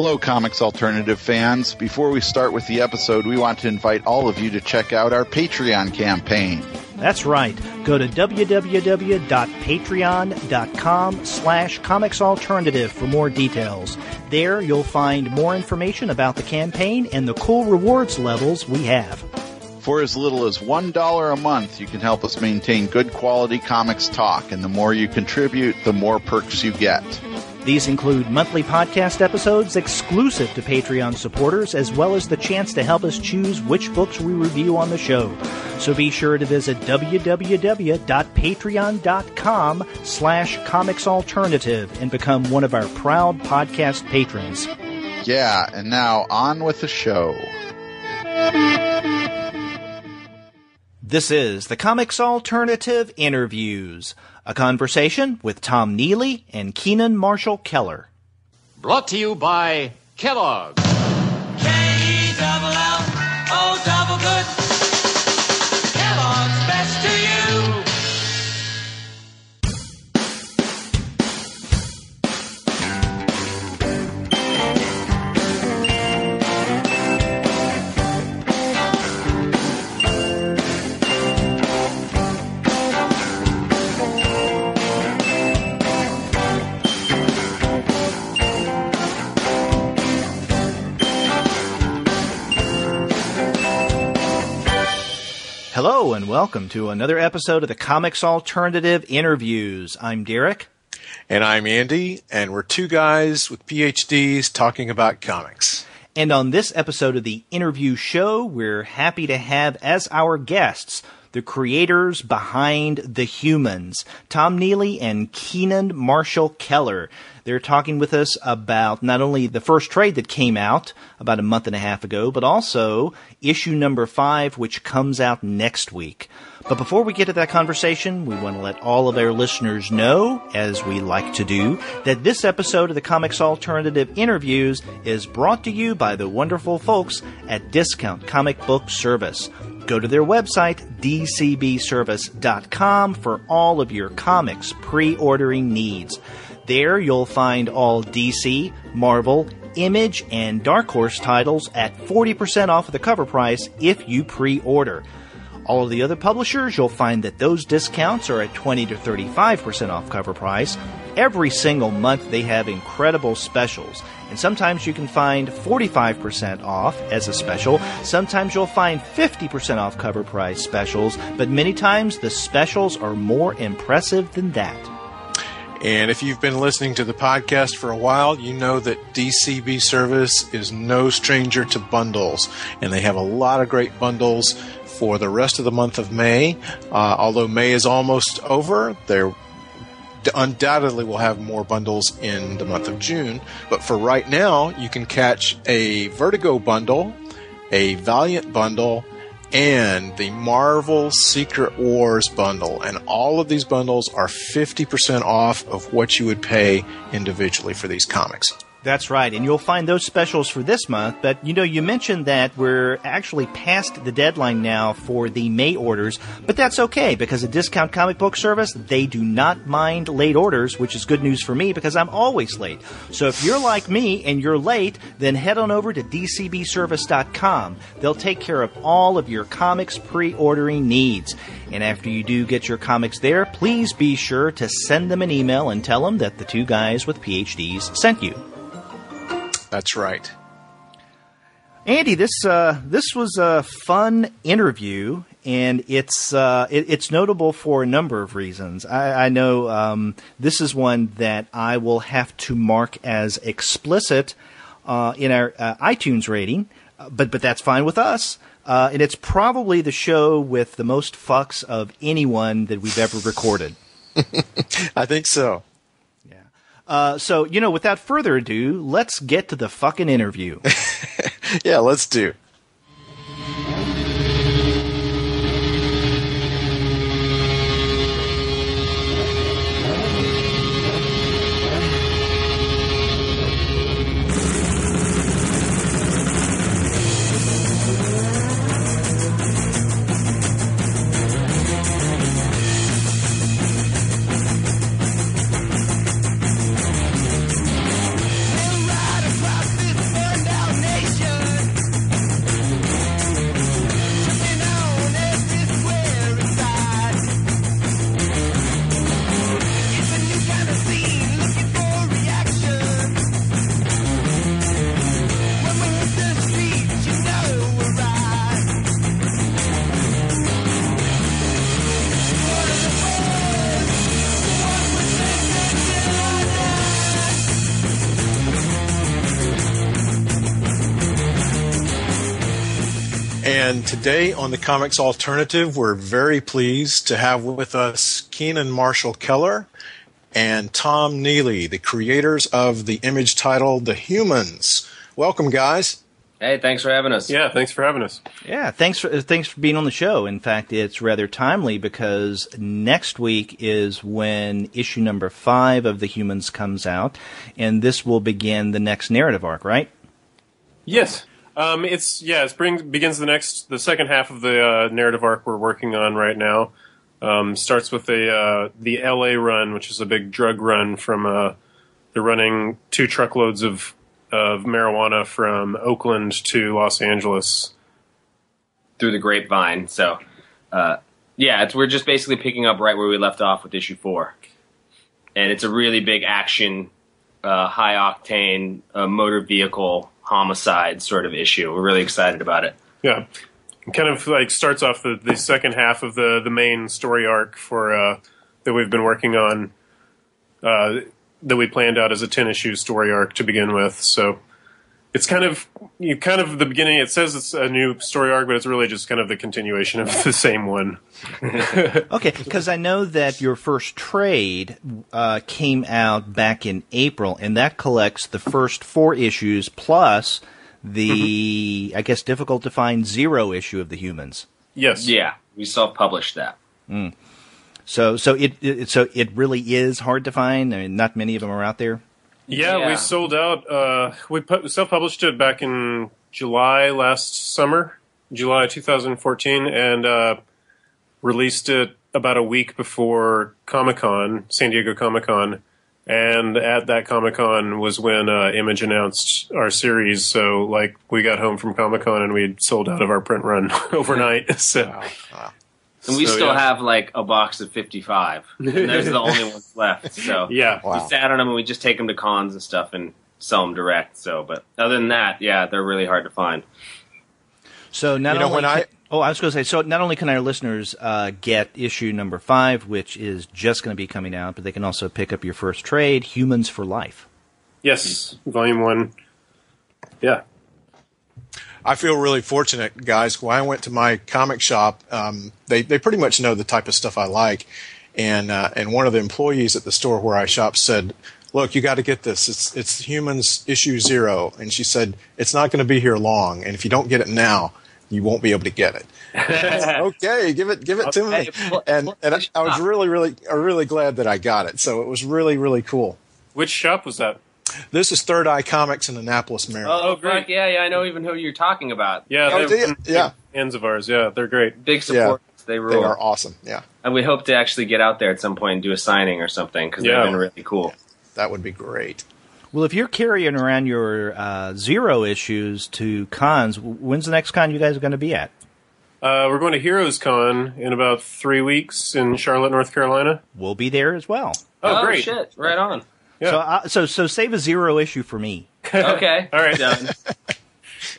Hello, Comics Alternative fans. Before we start with the episode, we want to invite all of you to check out our Patreon campaign. That's right. Go to www.patreon.com/comicsalternative for more details. There you'll find more information about the campaign and the cool rewards levels we have. For as little as $1 a month, you can help us maintain good quality comics talk, and the more you contribute, the more perks you get. These include monthly podcast episodes exclusive to Patreon supporters, as well as the chance to help us choose which books we review on the show. So be sure to visit www.patreon.com/comicsalternative and become one of our proud podcast patrons. Yeah, and now on with the show. This is the Comics Alternative Interviews, a conversation with Tom Neely and Keenan Marshall Keller. Brought to you by Keller. K-E-double-L-O double good. Kellogg's best to you. Hello and welcome to another episode of the Comics Alternative Interviews. I'm Derek. And I'm Andy, and we're two guys with PhDs talking about comics. And on this episode of the Interview Show, we're happy to have as our guests the creators behind The Humans, Tom Neely and Keenan Marshall Keller. They're talking with us about not only the first trade that came out about a month and a half ago, but also issue number 5, which comes out next week. But before we get to that conversation, we want to let all of our listeners know, as we like to do, that this episode of the Comics Alternative Interviews is brought to you by the wonderful folks at Discount Comic Book Service. Go to their website, dcbservice.com, for all of your comics pre-ordering needs. There you'll find all DC, Marvel, Image, and Dark Horse titles at 40% off of the cover price if you pre-order. All of the other publishers, you'll find that those discounts are at 20 to 35% off cover price. Every single month they have incredible specials. And sometimes you can find 45% off as a special. Sometimes you'll find 50% off cover price specials. But many times the specials are more impressive than that. And if you've been listening to the podcast for a while, you know that DCB Service is no stranger to bundles. And they have a lot of great bundles for the rest of the month of May. Although May is almost over, they're undoubtedly will have more bundles in the month of June. But for right now, you can catch a Vertigo bundle, a Valiant bundle, and the Marvel Secret Wars bundle. And all of these bundles are 50% off of what you would pay individually for these comics. That's right, and you'll find those specials for this month, but you mentioned that we're actually past the deadline now for the May orders, but that's okay, because at Discount Comic Book Service, they do not mind late orders, which is good news for me, because I'm always late. So if you're like me and you're late, then head on over to dcbservice.com. They'll take care of all of your comics pre-ordering needs. And after you do get your comics there, please be sure to send them an email and tell them that the two guys with PhDs sent you. That's right. Andy, this was a fun interview, and it's notable for a number of reasons. I know this is one that I will have to mark as explicit in our iTunes rating, but that's fine with us. And it's probably the show with the most fucks of anyone that we've ever recorded. I think so. So, without further ado, let's get to the fucking interview. Yeah, let's do. Right across this And today on the Comics Alternative, we're very pleased to have with us Keenan Marshall Keller and Tom Neely, the creators of the image title The Humans. Welcome, guys. Hey, thanks for having us. Yeah, thanks for having us. Yeah, thanks for being on the show. In fact, it's rather timely because next week is when issue number 5 of The Humans comes out, and this will begin the next narrative arc, right? Yes. Begins the second half of the narrative arc we're working on right now. Starts with the LA run, which is a big drug run from they're running 2 truckloads of marijuana from Oakland to Los Angeles through the grapevine. So, we're just basically picking up right where we left off with issue 4, and it's a really big action, high octane motor vehicle homicide sort of issue. We're really excited about it. Yeah, it kind of like starts off the second half of the main story arc for that we've been working on. That we planned out as a 10-issue story arc to begin with. So it's kind of the beginning. It says it's a new story arc, but it's really just kind of the continuation of the same one. Okay, because I know that your first trade came out back in April, and that collects the first 4 issues plus the, I guess, difficult to find 0 issue of The Humans. Yes. Yeah, we self-published that. Mm. So it really is hard to find. I mean, not many of them are out there. Yeah. We sold out. We self-published it back in July 2014, and released it about a week before Comic-Con, San Diego Comic-Con. And at that Comic-Con was when Image announced our series. So, we got home from Comic-Con and we sold out of our print run overnight. So. Wow. And we still have a box of 55. And those are the only ones left. So yeah, we sat on them and we just take them to cons and stuff and sell them direct. So, but other than that, yeah, they're really hard to find. So not only can our listeners get issue number 5, which is just going to be coming out, but they can also pick up your first trade, Humans for Life. Yes, volume 1. Yeah. I feel really fortunate, guys. When I went to my comic shop, they pretty much know the type of stuff I like, and one of the employees at the store where I shop said, "Look, you got to get this. It's Humans issue 0," and she said it's not going to be here long, and if you don't get it now, you won't be able to get it. Okay, give it to me. And I was really glad that I got it. So it was really, really cool. Which shop was that? This is Third Eye Comics in Annapolis, Maryland. Oh, great! Yeah, I know even who you're talking about. Yeah, they're fans of ours. Yeah, they're great. Big support. Yeah, they rule. They are awesome. Yeah, and we hope to actually get out there at some point and do a signing or something because they've been really cool. That would be great. Well, if you're carrying around your 0 issues to cons, when's the next con you guys are going to be at? We're going to Heroes Con in about 3 weeks in Charlotte, North Carolina. We'll be there as well. Oh, great! Shit! Right on. Yeah. So save a 0 issue for me. Okay. All right. Done.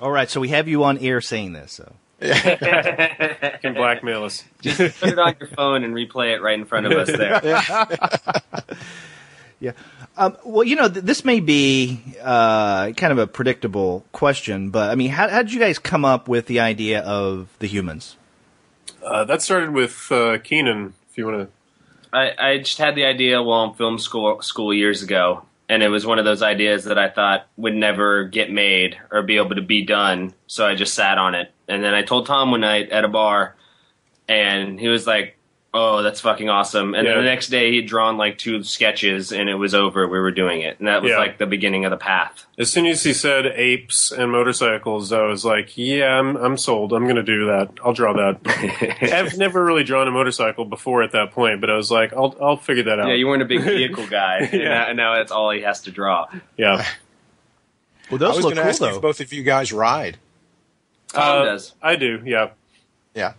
All right. So we have you on air saying this. So you can blackmail us. Just put it on your phone and replay it right in front of us there. Yeah. Well, this may be kind of a predictable question, but I mean, how did you guys come up with the idea of The Humans? That started with Keenan, if you want to. I just had the idea while in film school years ago, and it was one of those ideas that I thought would never get made or be able to be done, so I just sat on it. And then I told Tom one night at a bar, and he was like, "Oh, that's fucking awesome." And then the next day he'd drawn 2 sketches, and it was over. We were doing it. And that was the beginning of the path. As soon as he said apes and motorcycles, I was like, yeah, I'm sold. I'm going to do that. I'll draw that. I've never really drawn a motorcycle before at that point, but I was like, I'll figure that out. Yeah, you weren't a big vehicle guy. And now that's all he has to draw. Yeah. Well, those I was look going to ask cool, if though. both of you guys ride. Tom does. I do, yeah. Yeah.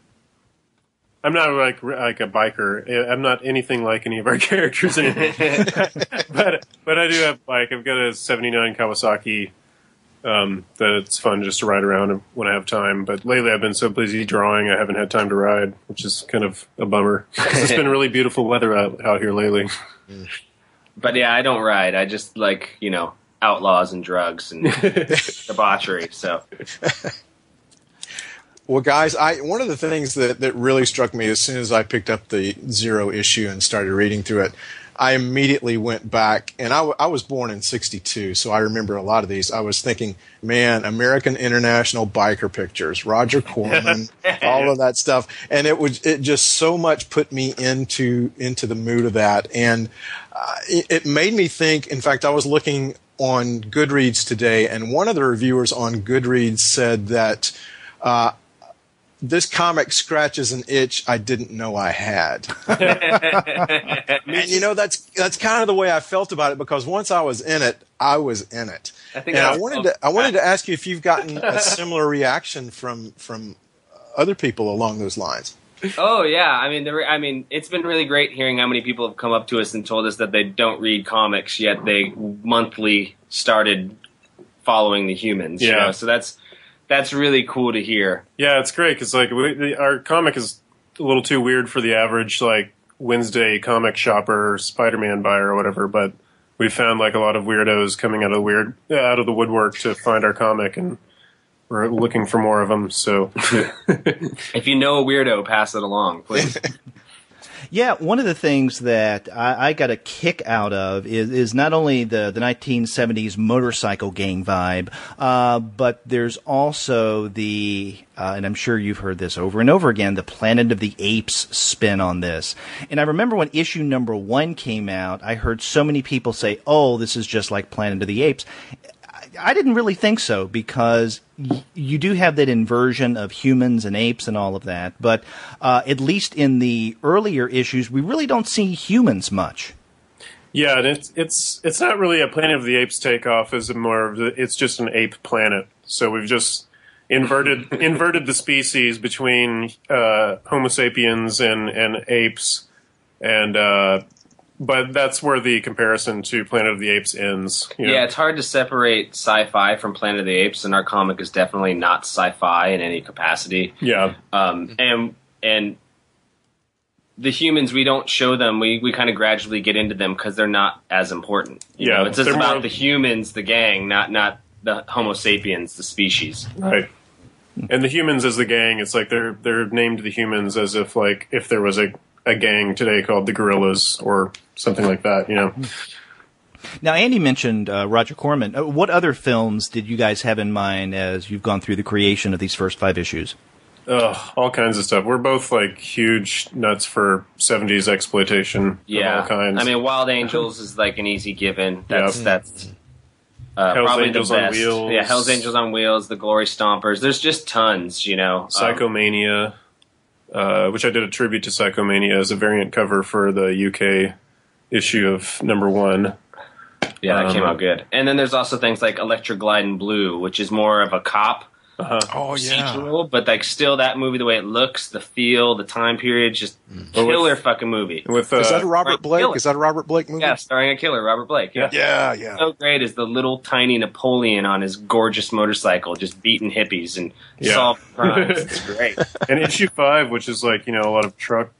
I'm not like a biker. I'm not anything like any of our characters anymore. but I do have a bike. I've got a 79 Kawasaki that's fun just to ride around when I have time. But lately I've been so busy drawing I haven't had time to ride, which is kind of a bummer. It's been really beautiful weather out here lately. But yeah, I don't ride. I just outlaws and drugs and debauchery. So Well, guys, one of the things that really struck me as soon as I picked up the Zero issue and started reading through it, I immediately went back, and I was born in '62, so I remember a lot of these. I was thinking, man, American International Biker Pictures, Roger Corman, all of that stuff, and it just so much put me into the mood of that, and it made me think. In fact, I was looking on Goodreads today, and one of the reviewers on Goodreads said that this comic scratches an itch I didn't know I had. And, you know, that's kind of the way I felt about it, because once I was in it, I was in it. I wanted to ask you if you've gotten a similar reaction from other people along those lines. Oh yeah, I mean, it's been really great hearing how many people have come up to us and told us that they don't read comics yet they monthly started following the Humans. Yeah, you know? So that's really cool to hear. Yeah, it's great because like our comic is a little too weird for the average like Wednesday comic shopper or Spider-Man buyer or whatever. But we found like a lot of weirdos coming out of the woodwork to find our comic, and we're looking for more of them. So if you know a weirdo, pass it along, please. Yeah, one of the things that I got a kick out of is not only the 1970s motorcycle gang vibe, but there's also and I'm sure you've heard this over and over again, the Planet of the Apes spin on this. And I remember when issue number 1 came out, I heard so many people say, oh, this is just like Planet of the Apes. I didn't really think so, because you do have that inversion of humans and apes and all of that, but at least in the earlier issues, we really don't see humans much. Yeah, and it's not really a Planet of the Apes takeoff. It's just an ape planet. So we've just inverted the species between Homo sapiens and apes, and but that's where the comparison to Planet of the Apes ends. You know? Yeah, it's hard to separate sci-fi from Planet of the Apes, and our comic is definitely not sci-fi in any capacity. Yeah. And the humans, we don't show them. We kind of gradually get into them because they're not as important. You know? It's just about the humans, the gang, not the Homo sapiens, the species. Right. And the humans as the gang, it's like they're named the humans as if there was a gang today called the Gorillas or something like that, you know. Now, Andy mentioned Roger Corman. What other films did you guys have in mind as you've gone through the creation of these first 5 issues? All kinds of stuff. We're both like huge nuts for 70s exploitation of all kinds. I mean, Wild Angels is like an easy given. That's Hell's probably Angels the best. on Wheels. Yeah, Hell's Angels on Wheels, the Glory Stompers. There's just tons, you know. Psychomania. Which I did a tribute to Psychomania as a variant cover for the UK issue of number 1. Yeah, that came out good. And then there's also things like Electra Glide in Blue, which is more of a cop procedural, but like still that movie, the way it looks, the feel, the time period, just killer fucking movie. Is that a Robert Blake? Killer. Is that a Robert Blake movie? Yeah, starring a killer, Robert Blake. Yeah. So great is the little tiny Napoleon on his gorgeous motorcycle, just beating hippies and solving crimes. It's great. And issue 5, which is like, you know, a lot of truck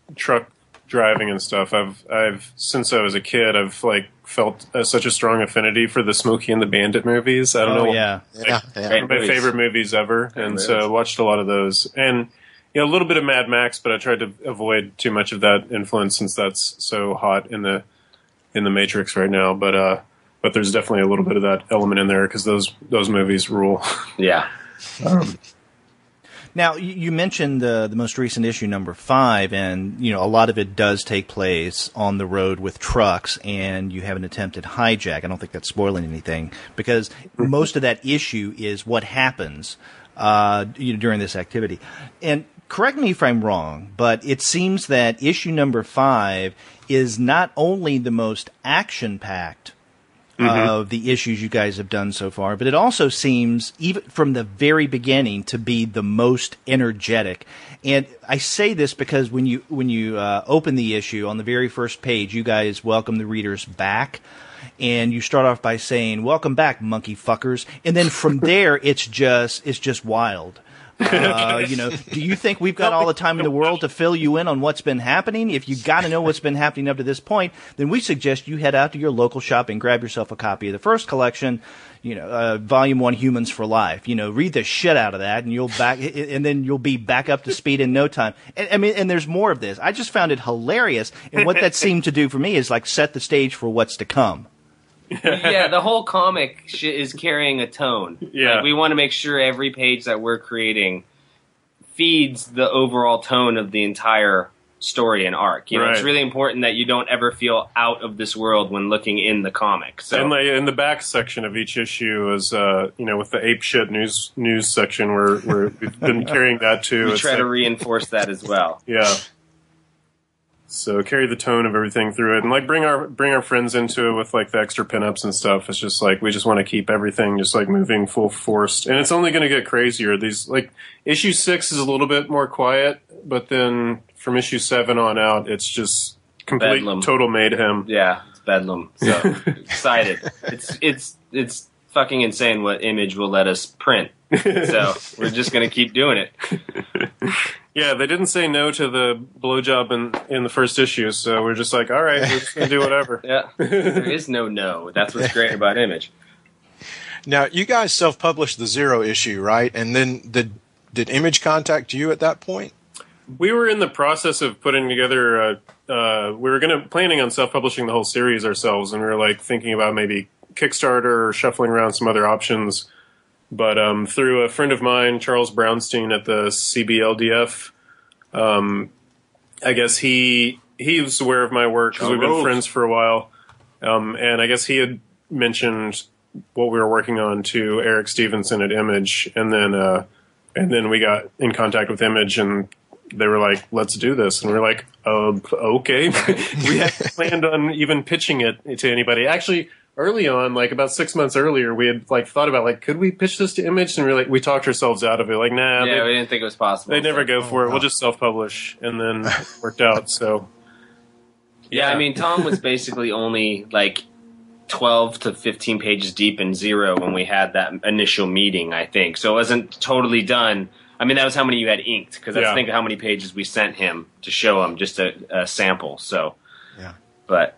driving and stuff. I've since I was a kid, I've like felt such a strong affinity for the Smokey and the Bandit movies. I don't know. Yeah. One of my favorite movies ever. And so I watched a lot of those. And, you know, a little bit of Mad Max, but I tried to avoid too much of that influence since that's so hot in the Matrix right now. But there's definitely a little bit of that element in there because those movies rule. Yeah. Now, you mentioned the most recent issue, number 5, and you know a lot of it does take place on the road with trucks, and you have an attempted hijack. I don't think that's spoiling anything because most of that issue is what happens during this activity. And correct me if I'm wrong, but it seems that issue number 5 is not only the most action-packed of the issues you guys have done so far, but it also seems, even from the very beginning, to be the most energetic. And I say this because when you open the issue, on the very first page, you guys welcome the readers back, and you start off by saying, "Welcome back, monkey fuckers," and then from there, it's just wild. Do you think we've got all the time in the world to fill you in on what's been happening? If you got to know what's been happening up to this point, then we suggest you head out to your local shop and grab yourself a copy of the first collection, Volume 1, Humans for Life. Read the shit out of that, and then you'll be back up to speed in no time. And there's more of this. I just found it hilarious, and what that seemed to do for me is like set the stage for what's to come. Yeah, the whole comic is carrying a tone. Yeah. Like, we want to make sure every page that we're creating feeds the overall tone of the entire story and arc. Right. It's really important that you don't ever feel out of this world when looking in the comic. So, and in the back section of each issue is, with the ape shit news section, we've been carrying that too. we try to reinforce that as well. Yeah. So carry the tone of everything through it, and like bring our friends into it with like the extra pinups and stuff. It's just like we just want to keep everything just like moving full force, and it's only going to get crazier. These like issue 6 is a little bit more quiet, but then from issue 7 on out, it's just complete Bedlam. total mayhem. Yeah, it's bedlam. So excited! It's fucking insane what Image will let us print. So we're just going to keep doing it. Yeah, they didn't say no to the blowjob in the first issue, so we're just like, all right, we're just going to do whatever. Yeah, there is no. That's what's great about Image. Now, you guys self-published the 0 issue, right? And then did Image contact you at that point? We were in the process of putting together. We were planning on self-publishing the whole series ourselves, and we were like thinking about maybe Kickstarter or shuffling around some other options. But through a friend of mine, Charles Brownstein at the CBLDF, I guess he was aware of my work because we've been friends for a while. And I guess he had mentioned what we were working on to Eric Stevenson at Image, and then we got in contact with Image, and they were like, "Let's do this," and we were like, "Okay." We hadn't planned on even pitching it to anybody. Actually, early on, like about 6 months earlier, we had like thought about like, could we pitch this to Image? And we talked ourselves out of it. Like, nah, Yeah, we didn't think it was possible. they'd never go for it. We'll just self-publish, and then it worked out. So, Yeah, I mean, Tom was basically only like 12 to 15 pages deep in 0 when we had that initial meeting, I think. So it wasn't totally done. I mean, that was how many you had inked, because I think of how many pages we sent him to show him, just a sample. So, Yeah.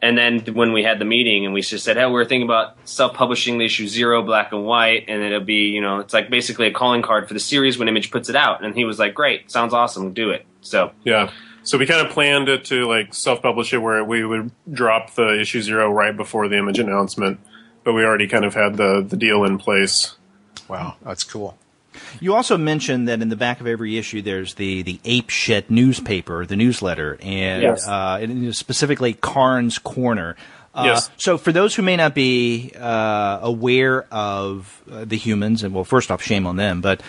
and then when we had the meeting and we just said, hey, we're thinking about self-publishing the issue 0, black and white, and it'll be, it's like basically a calling card for the series when Image puts it out. And he was like, great, sounds awesome, do it. So, yeah. So we kind of planned it to like self-publish it where we would drop the issue 0 right before the Image announcement, but we already kind of had the deal in place. Wow, that's cool. You also mentioned that in the back of every issue there's the ape shit newspaper, the newsletter, and specifically Karn's Corner. Yes. So for those who may not be aware of the Humans, and well, first off, shame on them, but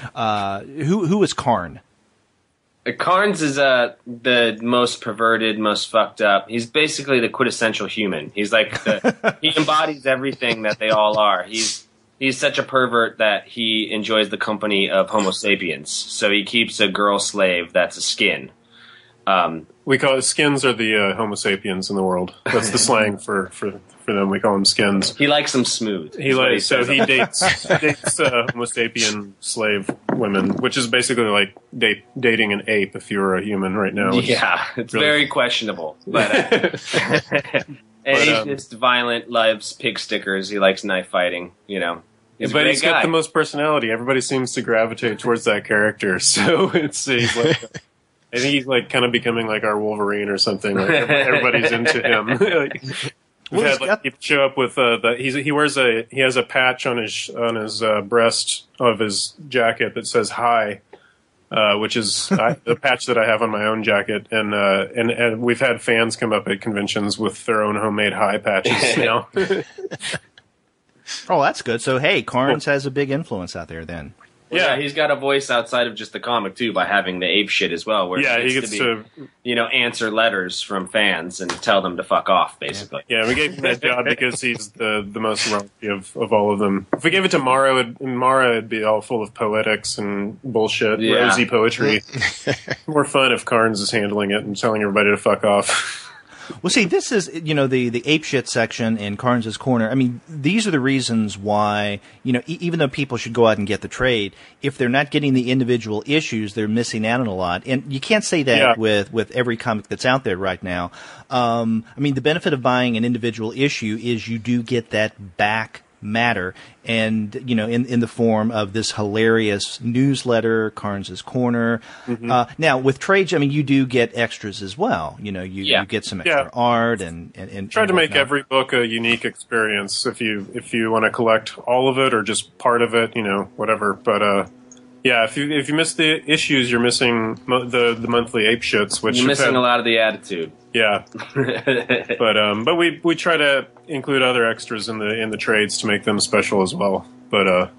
who is Karn? Carnes is the most perverted, most fucked up. He's basically the quintessential human. He's like he embodies everything that they all are. He's such a pervert that he enjoys the company of Homo sapiens. So he keeps a girl slave that's a skin. We call it skins are the Homo sapiens in the world. That's the slang for them. We call them skins. He likes them smooth. He dates Homo sapien slave women, which is basically like dating an ape if you were a human right now. Yeah, it's really very questionable. But and he's just violent, loves pig stickers. He likes knife fighting. He's got the most personality. Everybody seems to gravitate towards that character. So he's like, I think he's like kind of becoming like our Wolverine or something. Like everybody's into him. We've had like people show up with he has a patch on his breast of his jacket that says "Hi," which is the patch that I have on my own jacket, and we've had fans come up at conventions with their own homemade "Hi" patches now. Oh, that's good. So hey, Karns has a big influence out there then. Yeah, he's got a voice outside of just the comic too by having the ape shit as well. Where he gets to answer letters from fans and tell them to fuck off, basically. Yeah, we gave him that job because he's the most raunchy of all of them. If we gave it to Mara, it'd be all full of poetics and bullshit, rosy poetry. More fun if Karns is handling it and telling everybody to fuck off. Well, see, this is, the ape shit section in Carnes' Corner. I mean, these are the reasons why, even though people should go out and get the trade, if they're not getting the individual issues, they're missing out on a lot. And you can't say that with every comic that's out there right now. I mean, the benefit of buying an individual issue is you do get that back matter, and in the form of this hilarious newsletter, Carnes' Corner. Now with trades, I mean, you do get extras as well. You get some extra art and try to make every book a unique experience. If you want to collect all of it or just part of it, whatever. But if you miss the issues, you're missing the monthly ape shits, which you're missing a lot of the attitude. Yeah, but we try to include other extras in the trades to make them special as well. But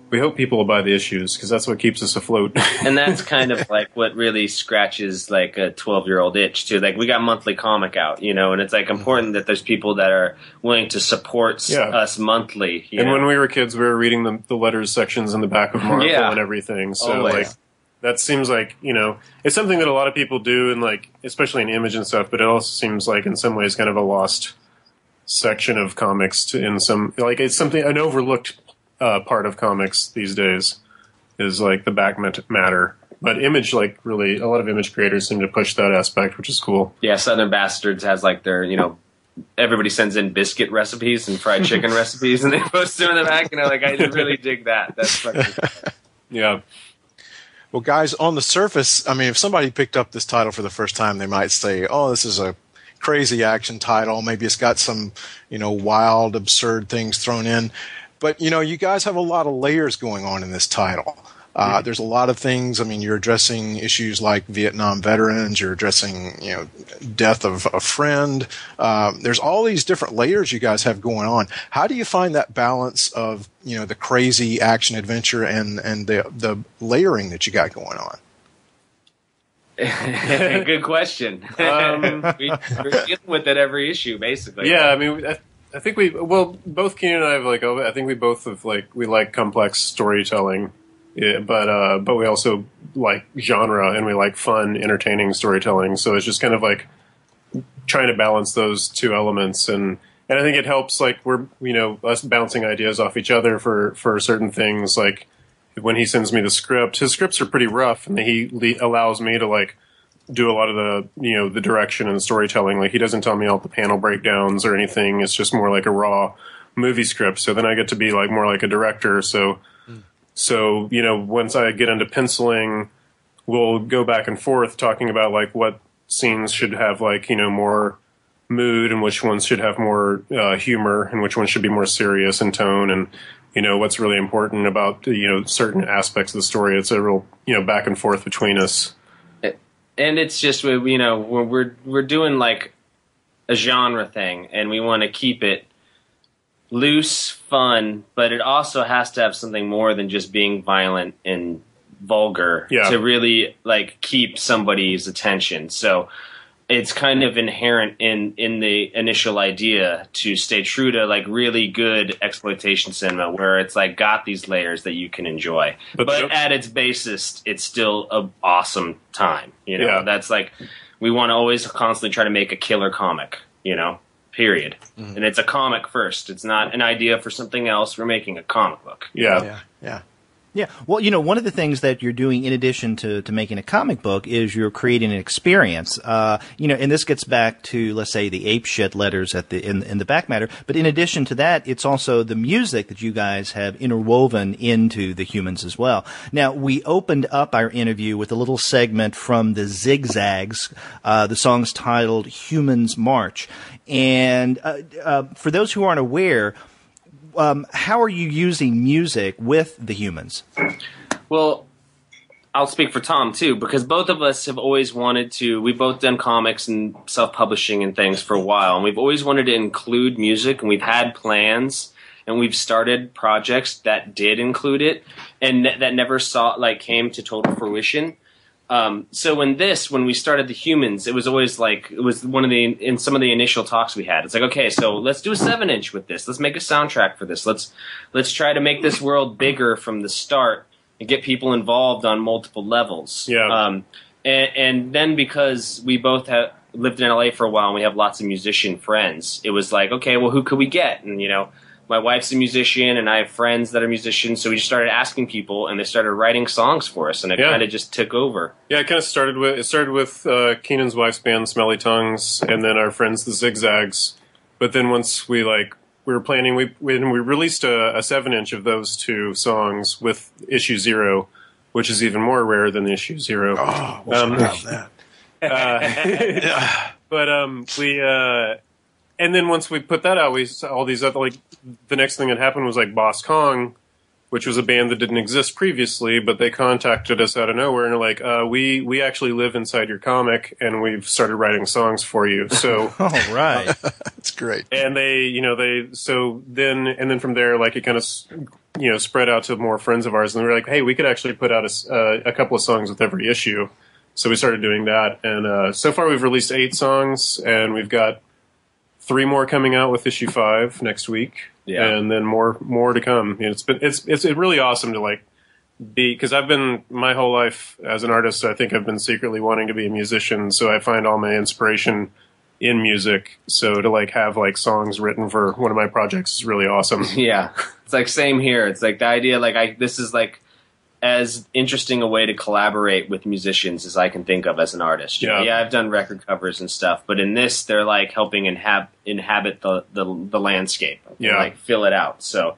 we hope people will buy the issues because that's what keeps us afloat. And that's kind of like what really scratches like a 12-year-old itch too. Like we got monthly comic out, and it's like important that there's people that are willing to support us monthly. And when we were kids, we were reading the letters sections in the back of Marvel and everything. So always. That seems like, it's something that a lot of people do, and like, especially in Image and stuff, but it also seems like in some ways kind of a lost section of comics it's something, an overlooked part of comics these days is like the back matter. But Image, like really, a lot of Image creators seem to push that aspect, which is cool. Yeah, Southern Bastards has like their, everybody sends in biscuit recipes and fried chicken recipes, and they post them in the back, like I really dig that. That's fucking... Yeah. Well, guys, on the surface, I mean, if somebody picked up this title for the first time, they might say, oh, this is a crazy action title. Maybe it's got some, wild, absurd things thrown in. But, you guys have a lot of layers going on in this title. There's a lot of things. I mean, you're addressing issues like Vietnam veterans. You're addressing, death of a friend. There's all these different layers you guys have going on. How do you find that balance of, the crazy action adventure and the layering that you got going on? Good question. We're dealing with it every issue, basically. Yeah, I mean, I think both Keenan and I have I think we both have we like complex storytelling. Yeah, but we also like genre and we like fun, entertaining storytelling. So it's just kind of like trying to balance those two elements, and I think it helps. Like we're us bouncing ideas off each other for certain things. Like when he sends me the script, his scripts are pretty rough, and he allows me to do a lot of the the direction and the storytelling. Like he doesn't tell me all the panel breakdowns or anything. It's just more like a raw movie script. So then I get to be more like a director. So, once I get into penciling, we'll go back and forth talking about what scenes should have more mood and which ones should have more humor and which ones should be more serious in tone and, what's really important about, certain aspects of the story. It's a real, back and forth between us. And it's just, we're doing a genre thing and we want to keep it loose, fun, but it also has to have something more than just being violent and vulgar to really keep somebody's attention. So it's kind of inherent in the initial idea to stay true to really good exploitation cinema where it's got these layers that you can enjoy. But at its basis, it's still an awesome time. That's we want to always constantly try to make a killer comic, period. Mm-hmm. And it's a comic first. It's not an idea for something else. We're making a comic book. Yeah. Well, one of the things that you're doing in addition to making a comic book is you're creating an experience. And this gets back to, let's say, the ape shit letters in the back matter. But in addition to that, it's also the music that you guys have interwoven into the Humans as well. Now, we opened up our interview with a little segment from the Zigzags. The song's titled Humans March. And for those who aren't aware, how are you using music with the Humans? Well, I'll speak for Tom, too, because both of us have always wanted to – we've both done comics and self-publishing and things for a while, and we've always wanted to include music, and we've had plans, and we've started projects that did include it, and that never came to total fruition. So when we started the Humans, it was always it was in some of the initial talks we had. It's okay, so let's do a 7-inch with this. Let's make a soundtrack for this. Let's try to make this world bigger from the start and get people involved on multiple levels. Yeah. And then because we both lived in LA for a while and we have lots of musician friends, it was like, okay, well, who could we get? And, my wife's a musician and I have friends that are musicians. So we just started asking people and they started writing songs for us and it kind of just took over. Yeah, it kind of started with Keenan's wife's band, Smelly Tongues, and then our friends, the Zigzags. But then once we were planning, we released a 7-inch of those 2 songs with issue 0, which is even more rare than issue 0. Oh, what's about that? But and then once we put that out, we saw all these other, the next thing that happened was Boss Kong, which was a band that didn't exist previously, but they contacted us out of nowhere and they're like, we actually live inside your comic and we've started writing songs for you. So, all right. That's great. And then from there, it kind of, spread out to more friends of ours and they were like, hey, we could actually put out a couple of songs with every issue. So we started doing that. And, so far we've released 8 songs and we've got 3 more coming out with issue 5 next week. Yeah. And then more to come. It's really awesome to be, because I've been my whole life as an artist, I think I've been secretly wanting to be a musician. So I find all my inspiration in music. So to have songs written for one of my projects is really awesome. Yeah. It's same here. It's the idea, this is as interesting a way to collaborate with musicians as I can think of as an artist. Yeah, I've done record covers and stuff, but in this, they're helping inhabit the landscape, fill it out. So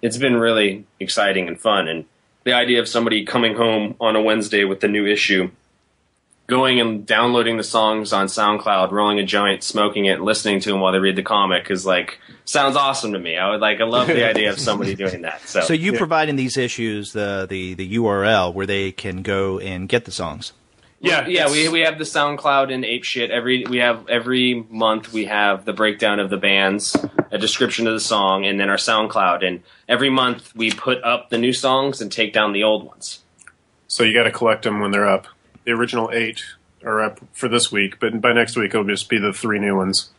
it's been really exciting and fun. And the idea of somebody coming home on a Wednesday with the new issue, going and downloading the songs on SoundCloud, rolling a joint, smoking it, and listening to them while they read the comic is sounds awesome to me. I love the idea of somebody doing that. So you provide in these issues the URL where they can go and get the songs. Yeah. We have the SoundCloud and apeshit. Every month we have the breakdown of the bands, a description of the song, and then our SoundCloud. And every month we put up the new songs and take down the old ones. So you got to collect them when they're up. The original 8 are up for this week, but by next week it'll just be the 3 new ones.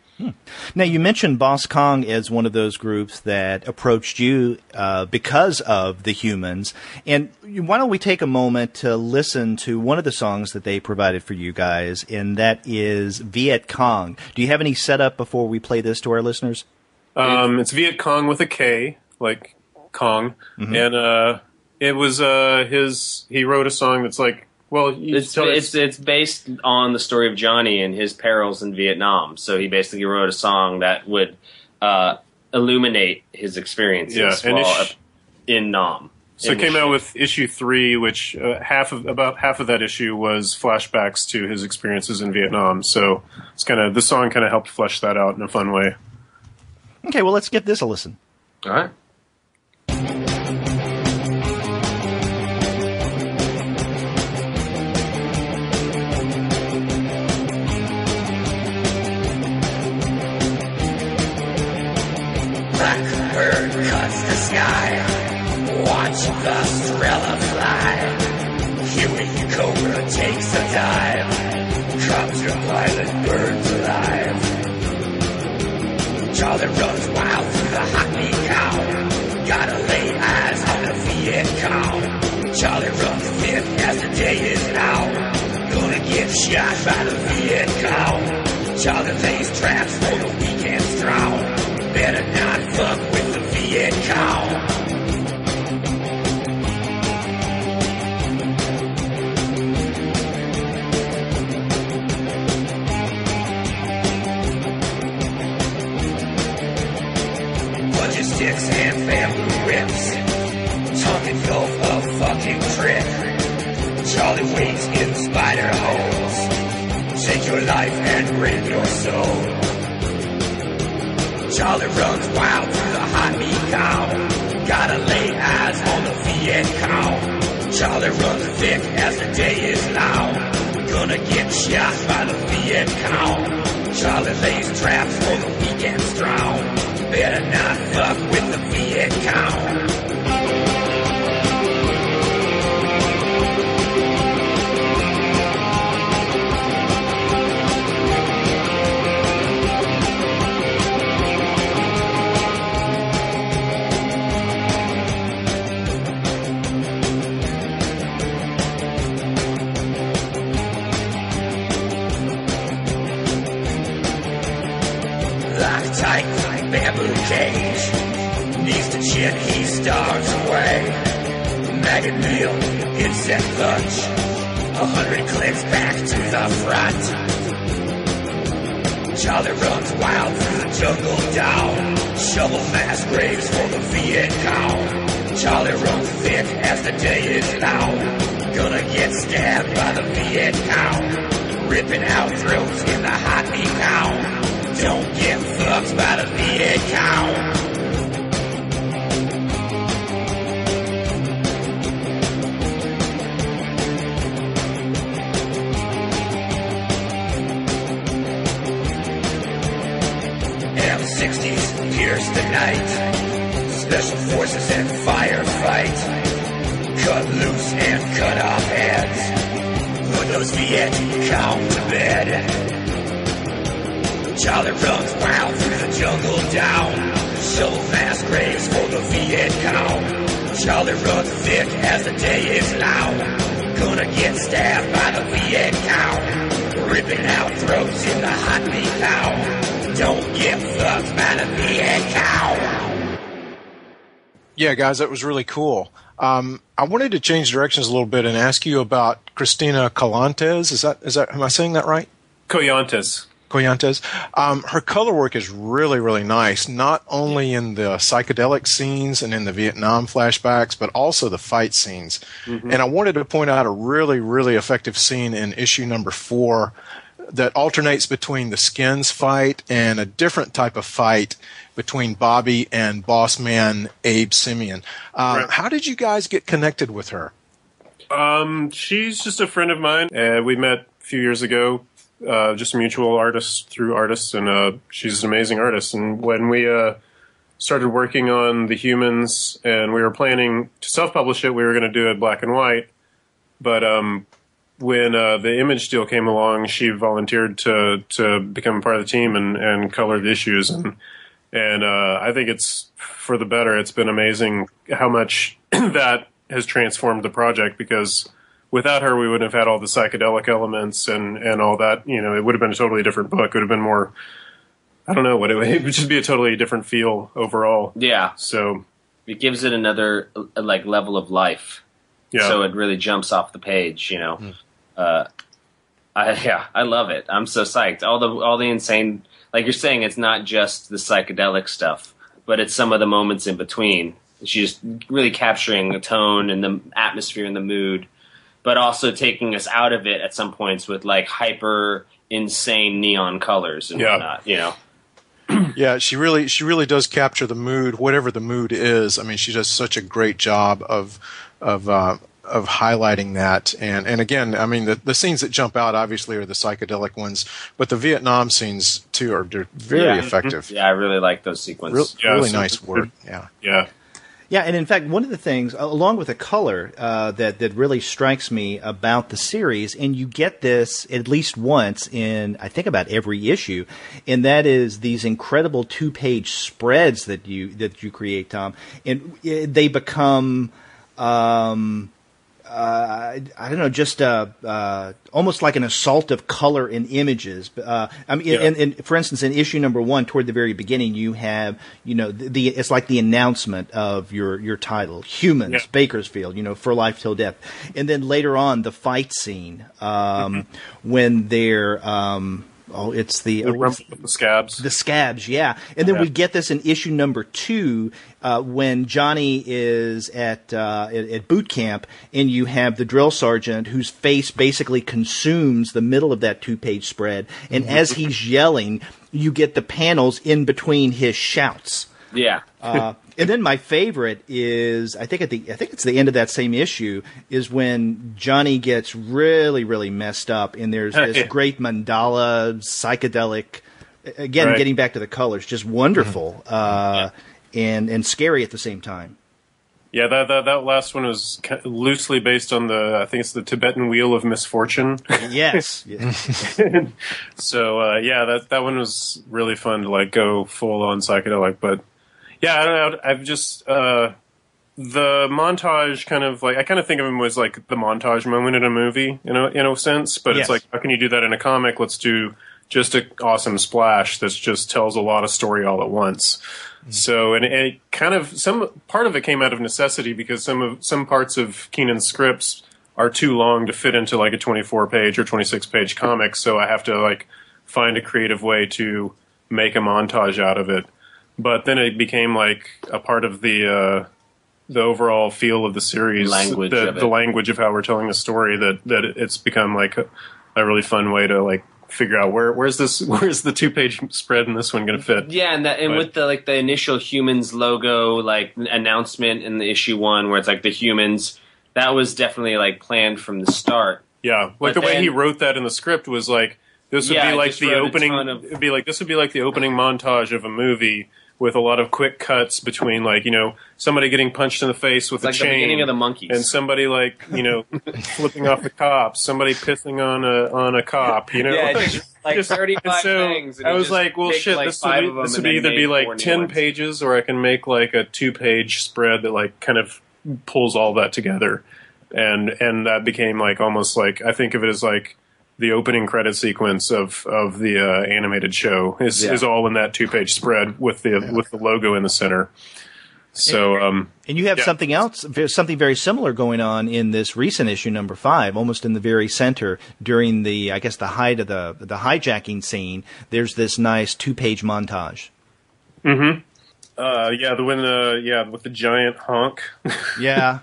Now, you mentioned Boss Kong as one of those groups that approached you because of the Humans. And why don't we take a moment to listen to one of the songs that they provided for you guys, and that is Viet Cong. Do you have any setup before we play this to our listeners? It's Viet Cong with a K, like Kong. Mm-hmm. And it was he wrote a song that's it's based on the story of Johnny and his perils in Vietnam. So he basically wrote a song that would illuminate his experiences in Nam. So it came out with issue 3, which about half of that issue was flashbacks to his experiences in Vietnam. So it's the song kind of helped flesh that out in a fun way. Okay, well, let's give this a listen. All right. Blackbird cuts the sky. Watch the Strela fly. Huey Cobra takes a dive. Copter pilot burns alive. Charlie runs wild through the hot meat cow. Gotta lay eyes on the Viet Cong. Charlie runs thick as the day is now. Gonna get shot by the Viet Cong. Charlie lays traps for the weak and strong. Better not fuck with the Viet Cong. Budget sticks and bamboo rips. Tongue gulf a fucking trick. Charlie waits in spider holes. Take your life and rend your soul. Charlie runs wild through the hot meat cow. Gotta lay eyes on the Viet Cong. Charlie runs thick as the day is long. Gonna get shot by the Viet Cong. Charlie lays traps for the weak and strong. Better not fuck with the Viet Cong. bamboo cage. Knees to chin, he starves away. Maggot meal, insect lunch. 100 clicks back to the front. Charlie runs wild through the jungle down. Shovel mass graves for the Viet Cong. Charlie runs thick as the day is long. Gonna get stabbed by the Viet Cong. Ripping out throats in the hot meat cow. Don't get fucked by the Viet Cong. M60s pierce the night. Special forces and firefight. Cut loose and cut off heads. Put those Viet Cong to bed. Charlie runs wild through the jungle down. Shovel mass graves for the Viet Cong. Charlie runs thick as the day is long. Gonna get stabbed by the Viet Cong. Ripping out throats in the hot meat cow. Don't get fucked by the Viet Cong. Yeah, guys, that was really cool. I wanted to change directions a little bit and ask you about Christina Colantes. Is that am I saying that right? Coyantes. Her color work is really, really nice, not only in the psychedelic scenes and in the Vietnam flashbacks, but also the fight scenes. Mm-hmm. And I wanted to point out a really, really effective scene in issue number 4 that alternates between the Skins fight and a different type of fight between Bobby and boss man Abe Simian. Right. How did you guys get connected with her? She's just a friend of mine. We met a few years ago, just mutual artists through artists, and she's an amazing artist. And when we started working on The Humans and we were planning to self-publish it, we were going to do it black and white. But when the Image deal came along, she volunteered to become part of the team and color the issues. And I think it's for the better. It's been amazing how much that has transformed the project, because without her, we wouldn't have had all the psychedelic elements and all that. You know, it would have been a totally different book. It would have been more, I don't know what it would just be a totally different feel overall. Yeah. So it gives it another like level of life. Yeah. So it really jumps off the page, you know. I love it. I'm so psyched. All the insane, like you're saying, it's not just the psychedelic stuff, but it's some of the moments in between. She's really capturing the tone and the atmosphere and the mood, but also taking us out of it at some points with like hyper insane neon colors and whatnot, you know. Yeah, she really does capture the mood, whatever the mood is. I mean, she does such a great job of highlighting that. And again, I mean, the scenes that jump out obviously are the psychedelic ones, but the Vietnam scenes too are very effective. Yeah, I really like those sequences. Really nice work. yeah. Yeah, and in fact, one of the things, along with the color, that really strikes me about the series, and you get this at least once in, I think, about every issue, and that is these incredible 2-page spreads that you create, Tom, and they become, I don't know, just almost like an assault of color and images. I mean, and for instance, in issue number 1, toward the very beginning, you have, you know, it's like the announcement of your title, Humans, Bakersfield, you know, for life till death, and then later on the fight scene when they're it's the Scabs. The Scabs, yeah. And then we get this in issue number 2 when Johnny is at boot camp, and you have the drill sergeant whose face basically consumes the middle of that 2-page spread. And as he's yelling, you get the panels in between his shouts. Yeah. And then my favorite is, I think it's the end of that same issue, is when Johnny gets really, really messed up, and there's this great mandala, psychedelic, again, getting back to the colors, just wonderful, and scary at the same time. Yeah, that last one was loosely based on I think it's the Tibetan Wheel of Misfortune. Yes. So that one was really fun to like go full on psychedelic, but. Yeah, I don't know. I've just the montage kind of like I kind of think of him as like the montage moment in a movie, in a sense. But it's like, how can you do that in a comic? Let's do just an awesome splash that just tells a lot of story all at once. So, and it kind of, some part of it came out of necessity because some parts of Keenan's scripts are too long to fit into like a 24-page or 26-page comic. So I have to like find a creative way to make a montage out of it. But then it became like a part of the overall feel of the series, the language of how we're telling the story. That it's become like a really fun way to like figure out where's the 2-page spread in this one going to fit. Yeah, and with the initial Humans logo like announcement in the issue 1 where it's like the Humans, that was definitely like planned from the start. Yeah, like the way he wrote that in the script was like this would be like the opening. It'd be like this would be like the opening montage of a movie with a lot of quick cuts between like somebody getting punched in the face with a chain, the beginning of the Monkees, and somebody like flipping off the cops, somebody pissing on a cop, Yeah, just 35 things. And I was like, well, shit, this would either be like 10 pages, or I can make like a 2-page spread that like kind of pulls all that together, and that became like almost like I think of it as like the opening credit sequence of the animated show is all in that 2-page spread with the logo in the center. So, and you have something else, something very similar going on in this recent issue, number 5, almost in the very center during the height of the hijacking scene. There's this nice 2-page montage. Mm-hmm. With the giant honk. Yeah.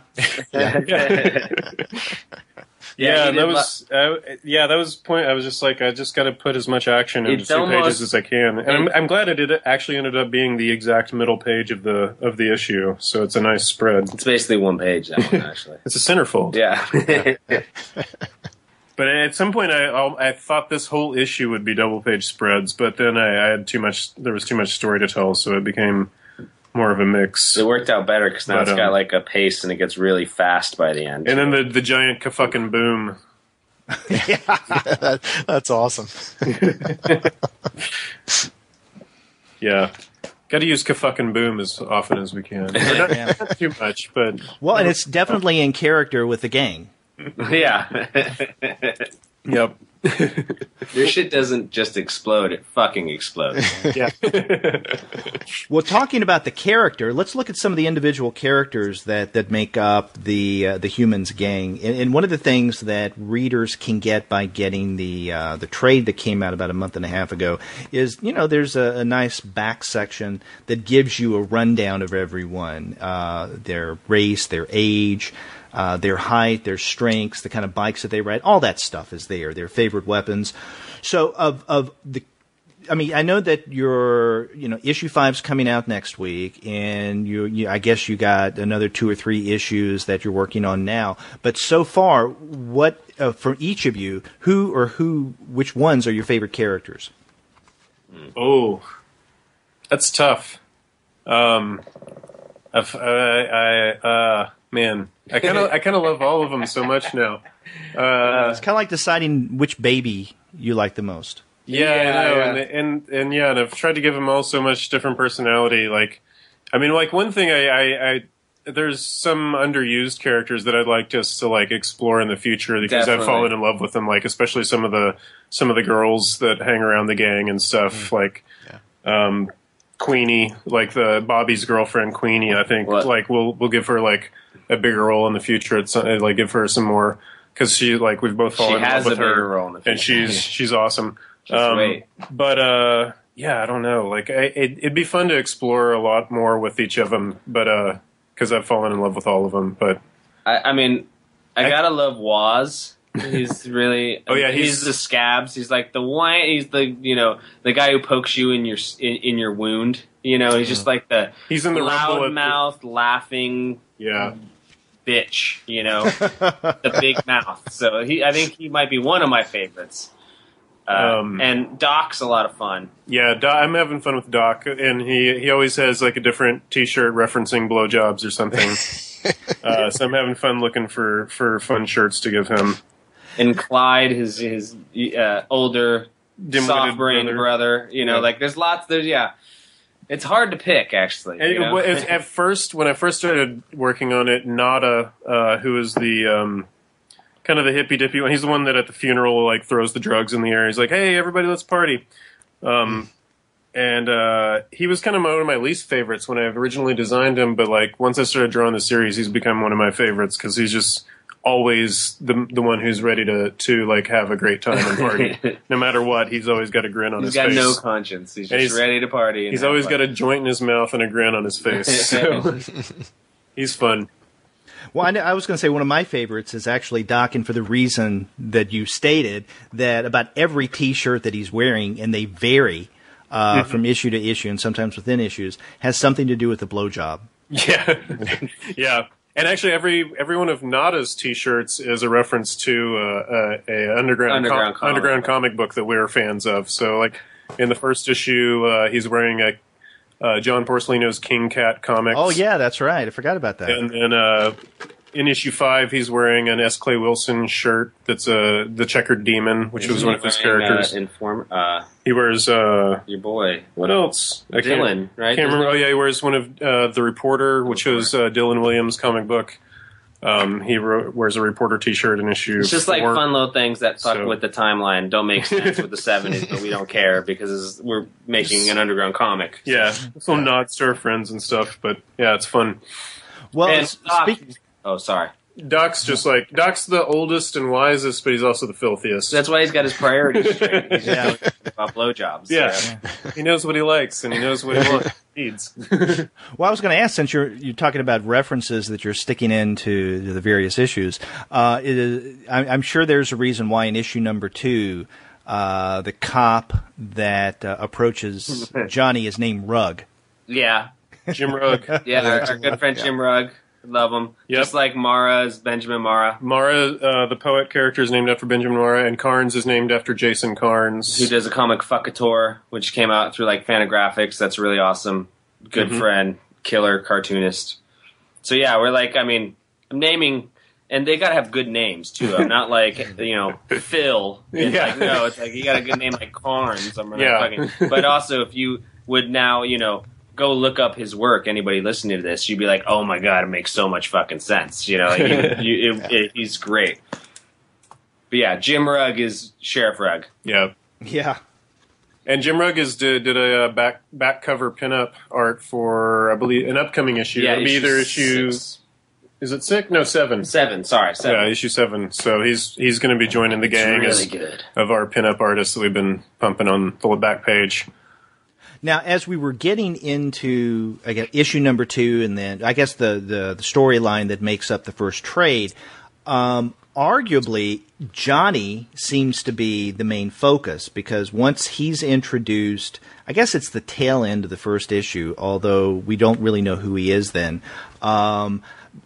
Yeah, that was the point. I was just like, I just got to put as much action into 2 pages as I can, and I'm glad it actually ended up being the exact middle page of the issue. So it's a nice spread. It's basically 1 page, that one, actually. It's a centerfold. Yeah. But at some point, I thought this whole issue would be double-page spreads, but then I had too much. There was too much story to tell, so it became more of a mix. It worked out better because now it's got like a pace and it gets really fast by the end. And then the giant ka-fucking boom. Yeah, that's awesome. Yeah. Got to use ka-fucking boom as often as we can. Not too much, but... Well, and it's definitely in character with the gang. Yeah. Yep. Your shit doesn't just explode, it fucking explodes. Yeah. Well, talking about the character, let's look at some of the individual characters that make up the Humans gang. And one of the things that readers can get by getting the trade that came out about a month and a half ago is, there's a nice back section that gives you a rundown of everyone, their race, their age, their height, their strengths, the kind of bikes that they ride, all that stuff is there, their favorite weapons. So I know that your, issue 5's coming out next week, and you I guess you got another 2 or 3 issues that you're working on now. But so far, what from each of you, which ones are your favorite characters? Oh, that's tough. Man, I kind of love all of them so much now. It's kind of like deciding which baby you like the most. Yeah, I know, and I've tried to give them all so much different personality. Like, I mean, like one thing I there's some underused characters that I'd like just to like explore in the future because Definitely. I've fallen in love with them. Like, especially some of the girls that hang around the gang and stuff. Like, Queenie, like the Bobby's girlfriend, Queenie. I think like we'll give her like a bigger role in the future. It's like give her some more because she like we've both fallen in love with her, role in the future. And she's awesome. Great. But I don't know. Like it'd be fun to explore a lot more with each of them. But because I've fallen in love with all of them. But I mean, I gotta love Waz. He's really he's the scabs. He's like he's the the guy who pokes you in your wound. He's just like he's in the loud mouth laughing bitch. The big mouth. So I think he might be one of my favorites. And Doc's a lot of fun. Yeah, I'm having fun with Doc, and he always has like a different T-shirt referencing blowjobs or something. So I'm having fun looking for fun shirts to give him. And Clyde, his older soft-brained brother. Like there's lots. It's hard to pick actually. At first, when I first started working on it, Nada, who is the kind of the hippy dippy one. He's the one that at the funeral like throws the drugs in the air. He's like, "Hey, everybody, let's party." And he was kind of one of my least favorites when I originally designed him. But like once I started drawing the series, he's become one of my favorites because he's just always the one who's ready to like have a great time and party. No matter what, he's always got a grin on his face. He's got no conscience. He's just ready to party. And he's always got a joint in his mouth and a grin on his face. So he's fun. Well, I was going to say one of my favorites is actually Doc, and for the reason that you stated, that about every T-shirt that he's wearing, and they vary from issue to issue and sometimes within issues, has something to do with the blowjob. Yeah. Yeah. And actually, every one of Nada's T-shirts is a reference to a underground comic book that we're fans of. So, like in the first issue, he's wearing a John Porcelino's King Cat comics. Oh yeah, that's right. I forgot about that. And then in issue 5, he's wearing an S. Clay Wilson shirt that's the Checkered Demon, which was one of his characters. He wears your boy. What else? Dylan, right? Can't remember. Oh yeah, he wears one of the Reporter, which was Dylan Williams' comic book. He wears a Reporter T-shirt in issue. It's just 4. like fun little things that fuck with the timeline, don't make sense with the 70s, but we don't care because we're making an underground comic. So. Yeah, some nods to our friends and stuff, but yeah, it's fun. Well, oh, sorry. Doc's Doc's the oldest and wisest, but he's also the filthiest. That's why he's got his priorities straight. He's about blowjobs. Yeah. He knows what he likes and he knows what he needs. Well, I was going to ask, since you're talking about references that you're sticking into the various issues, I'm sure there's a reason why in issue number 2, the cop that approaches Johnny is named Rugg. Yeah. Jim Rugg. Yeah, our good friend Jim Rugg. Love him. Yep. Just like Mara's Benjamin Mara. Mara, the poet character, is named after Benjamin Mara, and Carnes is named after Jason Carnes. Who does a comic Fuckator, which came out through like Fantagraphics. That's really awesome. Good friend, killer cartoonist. So yeah, we're like, I'm naming, and they gotta have good names too. I'm not like, Phil. And like, no, it's like you got a good name like Carnes. But also if you would now, go look up his work. Anybody listening to this, you'd be like, "Oh my god, it makes so much fucking sense." He's great. But yeah, Jim Rugg is Sheriff Rugg. Yeah, yeah. And Jim Rugg did a back cover pinup art for, I believe, an upcoming issue. Yeah, it'll be either issue 6. Is it 6? No, 7. 7. Sorry, 7. Yeah, issue 7. So he's going to be joining the gang of our pinup artists that we've been pumping on the back page. Now, as we were getting into issue number 2, and then I guess the storyline that makes up the first trade, arguably Johnny seems to be the main focus, because once he's introduced, I guess it's the tail end of the first issue, although we don't really know who he is then.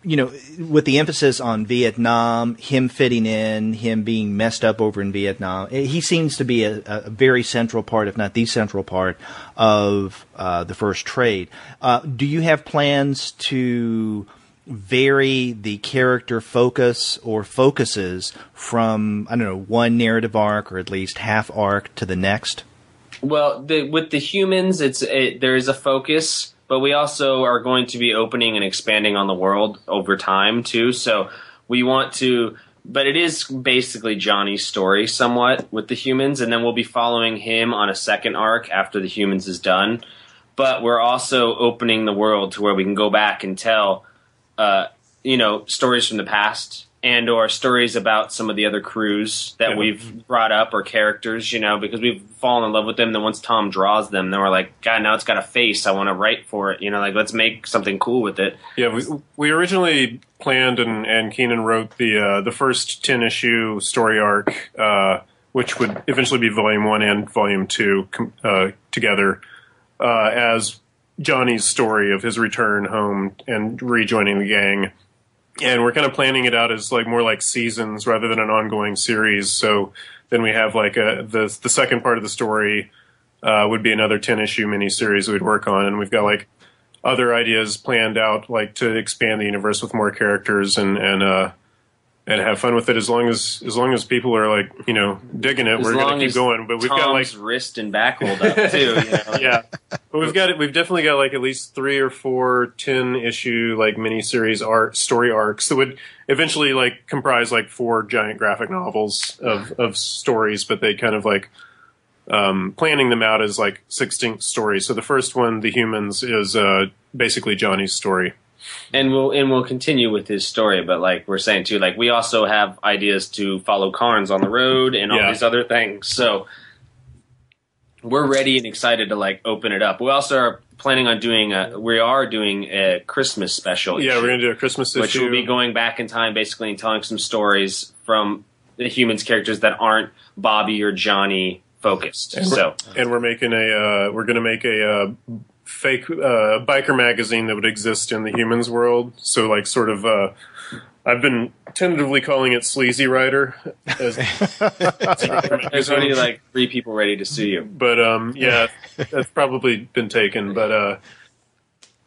With the emphasis on Vietnam, him fitting in, him being messed up over in Vietnam, he seems to be a very central part, if not the central part, of the first trade. Do you have plans to vary the character focus or focuses from, one narrative arc or at least half arc to the next? Well, with the humans, there is a focus. But we also are going to be opening and expanding on the world over time, too. So we want to... But it is basically Johnny's story somewhat with the humans, and then we'll be following him on a second arc after the humans is done. But we're also opening the world to where we can go back and tell, stories from the past and or stories about some of the other crews that we've brought up or characters, because we've fallen in love with them. And then once Tom draws them, then we're like, God, now it's got a face. I want to write for it. Let's make something cool with it. Yeah, we originally planned and Keenan wrote the first 10-issue story arc, which would eventually be Volume 1 and Volume 2 together as Johnny's story of his return home and rejoining the gang. And we're kind of planning it out as more like seasons rather than an ongoing series. So then we have the second part of the story would be another 10-issue miniseries we'd work on, and we've got other ideas planned out to expand the universe with more characters and have fun with it. As long as people are like, digging it, we're going to keep going. But we've got like wrist and back hold up too. Yeah, but we've definitely got like at least 3 or 4 10-issue like miniseries story arcs that would eventually like comprise like 4 giant graphic novels of stories, but they kind of like planning them out as like succinct stories. So the first one, The Humans, is basically Johnny's story. And we'll continue with his story, but like we're saying too, like we also have ideas to follow Carnes on the road and all these other things. So we're ready and excited to like open it up. We also are planning on doing a Christmas special. Yeah, we're gonna do a Christmas issue, which will be going back in time basically and telling some stories from the Humans characters that aren't Bobby or Johnny focused. And we're making we're gonna make a fake biker magazine that would exist in the Humans world. So like sort of I've been tentatively calling it Sleazy Rider. There's only like 3 people ready to sue you. But yeah, that's probably been taken. But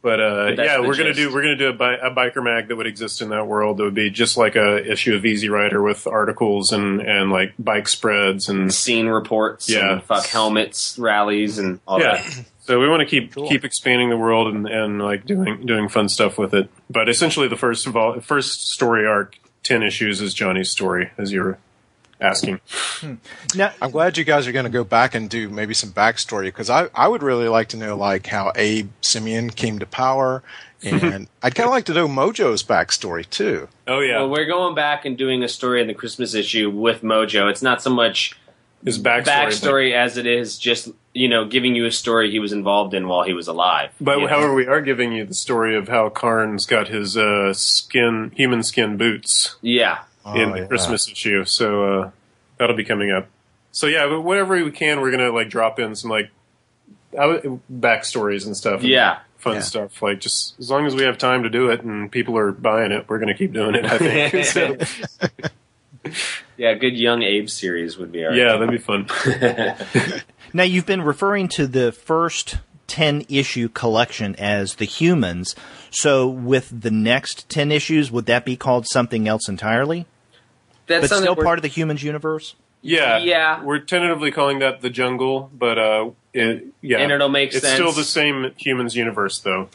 yeah, we're gonna do a biker mag that would exist in that world. That would be just like a issue of Easy Rider with articles and like bike spreads and scene reports. And fuck helmets, rallies, and all that. So we want to keep expanding the world and like doing fun stuff with it. But essentially, the first story arc, 10 issues, is Johnny's story, as you're asking. Now, I'm glad you guys are going to go back and do maybe some backstory, because I would really like to know like how Abe Simian came to power, and I'd kind of like to know Mojo's backstory too. Oh yeah, well, we're going back and doing a story in the Christmas issue with Mojo. It's not so much his backstory as it is just giving you a story he was involved in while he was alive. But however, we are giving you the story of how Carnes got his human skin boots. Yeah. In the Christmas issue, so that'll be coming up. So yeah, but whatever we can, we're gonna like drop in some like backstories and stuff. And fun stuff. Like just as long as we have time to do it and people are buying it, we're gonna keep doing it. I think. So. Yeah, a good young Abe series would be alright. Yeah, that'd be fun. Now you've been referring to the first 10-issue collection as The Humans. So with the next 10 issues, would that be called something else entirely? That's but still part of the Humans universe? Yeah. We're tentatively calling that The Jungle, but and it'll make sense. It's still the same Humans universe, though.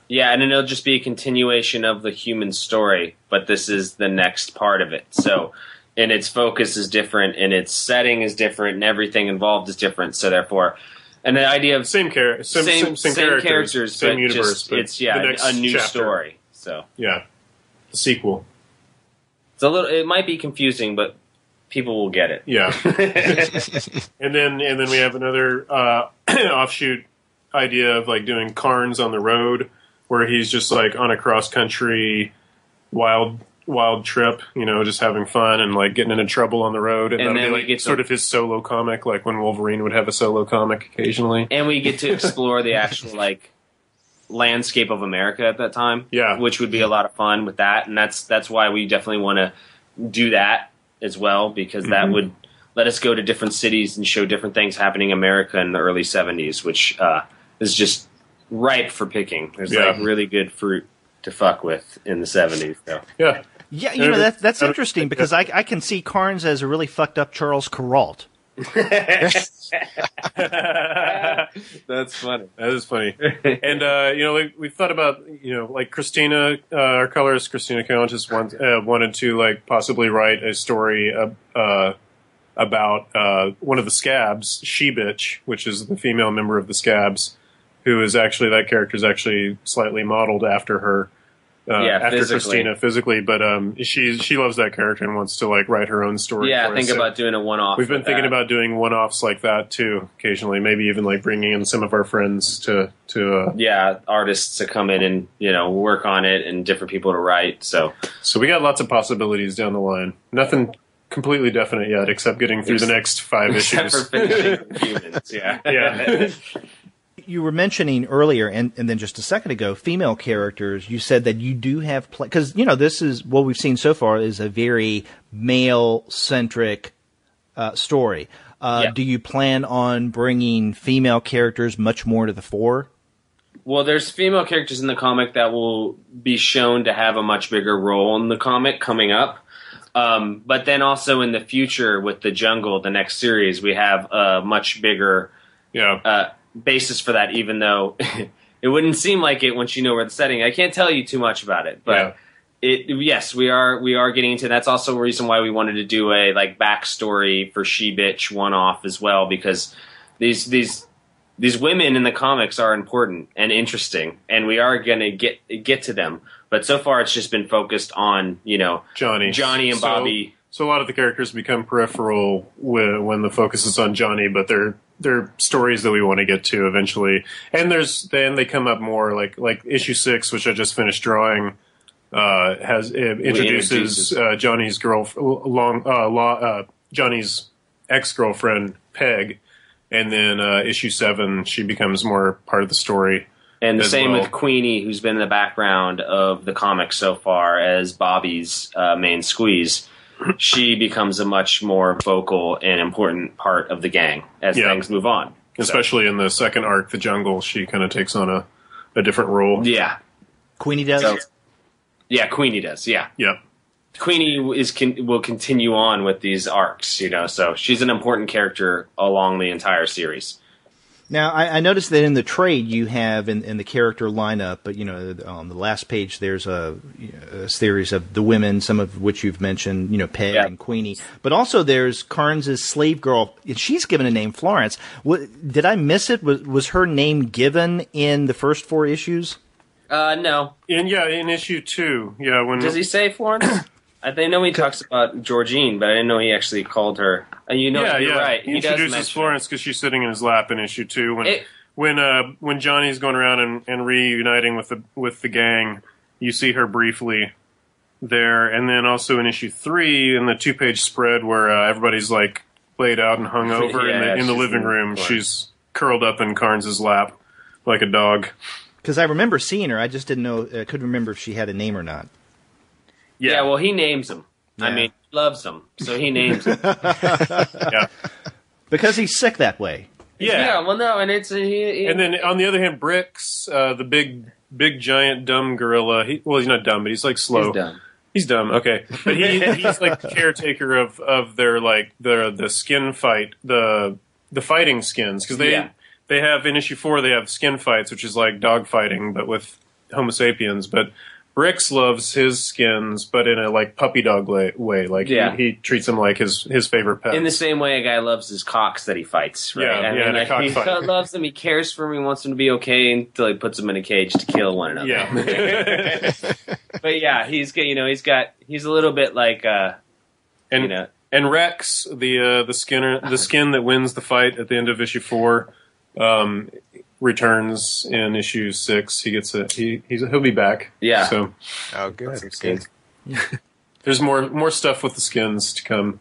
Yeah, and it'll just be a continuation of the human story, but this is the next part of it. So, and its focus is different, and its setting is different, and everything involved is different. So therefore, and the idea of same characters, same universe, but it's a new story. So yeah, the sequel. It's a little. It might be confusing, but people will get it. Yeah. and then we have another offshoot idea of like doing Carnes on the road, where he's just like on a cross country wild trip, just having fun and like getting into trouble on the road, and that'll be like sort of his solo comic, like when Wolverine would have a solo comic occasionally. And we get to explore the actual like landscape of America at that time, which would be a lot of fun with that, and that's why we definitely want to do that as well, because that would let us go to different cities and show different things happening in America in the early 70s, which is just ripe for picking. There's like really good fruit to fuck with in the 70s. So. Yeah. Yeah, that's interesting, because I can see Carnes as a really fucked up Charles Kuralt. That's funny. That is funny. And like we thought about like Christina, our colorist Christina Countess wanted to like possibly write a story about one of the Scabs, She-Bitch, which is the female member of the Scabs, who is actually, that character is actually slightly modeled after her. After Christina physically, but she loves that character and wants to like write her own story. Yeah, think about doing a one-off. We've been thinking about doing one-offs like that too, occasionally. Maybe even like bringing in some of our friends to artists to come in and work on it, and different people to write. So we got lots of possibilities down the line. Nothing completely definite yet, except getting through the next 5 issues. Except for finishing Humans, yeah. You were mentioning earlier, and then just a second ago, female characters. You said that you do have because this is what we've seen so far is a very male-centric story. Do you plan on bringing female characters much more to the fore? Well, there's female characters in the comic that will be shown to have a much bigger role in the comic coming up. But then also in the future with the Jungle, the next series, we have a much bigger basis for that, even though it wouldn't seem like it once you know where the setting. I can't tell you too much about it, but yes, we are getting into. That's also a reason why we wanted to do a like backstory for She-Bitch one-off as well, because these women in the comics are important and interesting, and we are going to get to them. But so far, it's just been focused on, Johnny and Bobby. So a lot of the characters become peripheral when the focus is on Johnny, but they're stories that we want to get to eventually. And then they come up more like issue 6, which I just finished drawing, introduces Johnny's Johnny's ex-girlfriend Peg, and then issue 7 she becomes more part of the story. And the same with Queenie, who's been in the background of the comics so far as Bobby's main squeeze. She becomes a much more vocal and important part of the gang as things move on. Especially in the second arc, The Jungle, she kind of takes on a different role. Yeah. Queenie does? Queenie does, yeah. Yeah. Queenie will continue on with these arcs, so she's an important character along the entire series. Now, I noticed that in the trade you have in the character lineup, but on the last page there's a series of the women, some of which you've mentioned, Peg and Queenie, but also there's Carnes' slave girl, and she's given a name, Florence. Did I miss it? Was her name given in the first 4 issues? No. In issue 2, does he say Florence? I know he talks about Georgine, but I didn't know he actually called her. You're right. He introduces Florence because she's sitting in his lap in issue 2. When Johnny's going around and reuniting with the gang, you see her briefly there, and then also in issue 3 in the 2-page spread where everybody's like laid out and hung over in the living room, she's curled up in Carnes' lap like a dog. Because I remember seeing her, I just didn't know. I couldn't remember if she had a name or not. Yeah, well, he names them. Yeah. I mean, he loves them, so he names them. Because he's sick that way. Yeah, well, no, and it's... And then, on the other hand, Bricks, the big, giant, dumb gorilla, he's not dumb, but he's, like, slow. He's dumb, okay. But he's, like, the caretaker of their, like, the skin fight, the fighting skins, because they have, in issue 4, they have skin fights, which is like dog fighting, but with Homo sapiens, but... Bricks loves his skins, but in a like puppy dog way. Like he treats them like his favorite pet. In the same way a guy loves his cocks that he fights, right? He loves them, he cares for them, he wants them to be okay until he puts them in a cage to kill one another. Yeah. But yeah, he's a little bit like and Rex, the skin that wins the fight at the end of issue 4. Returns in issue 6. He gets he'll be back. Yeah. So, good. There's more stuff with the skins to come.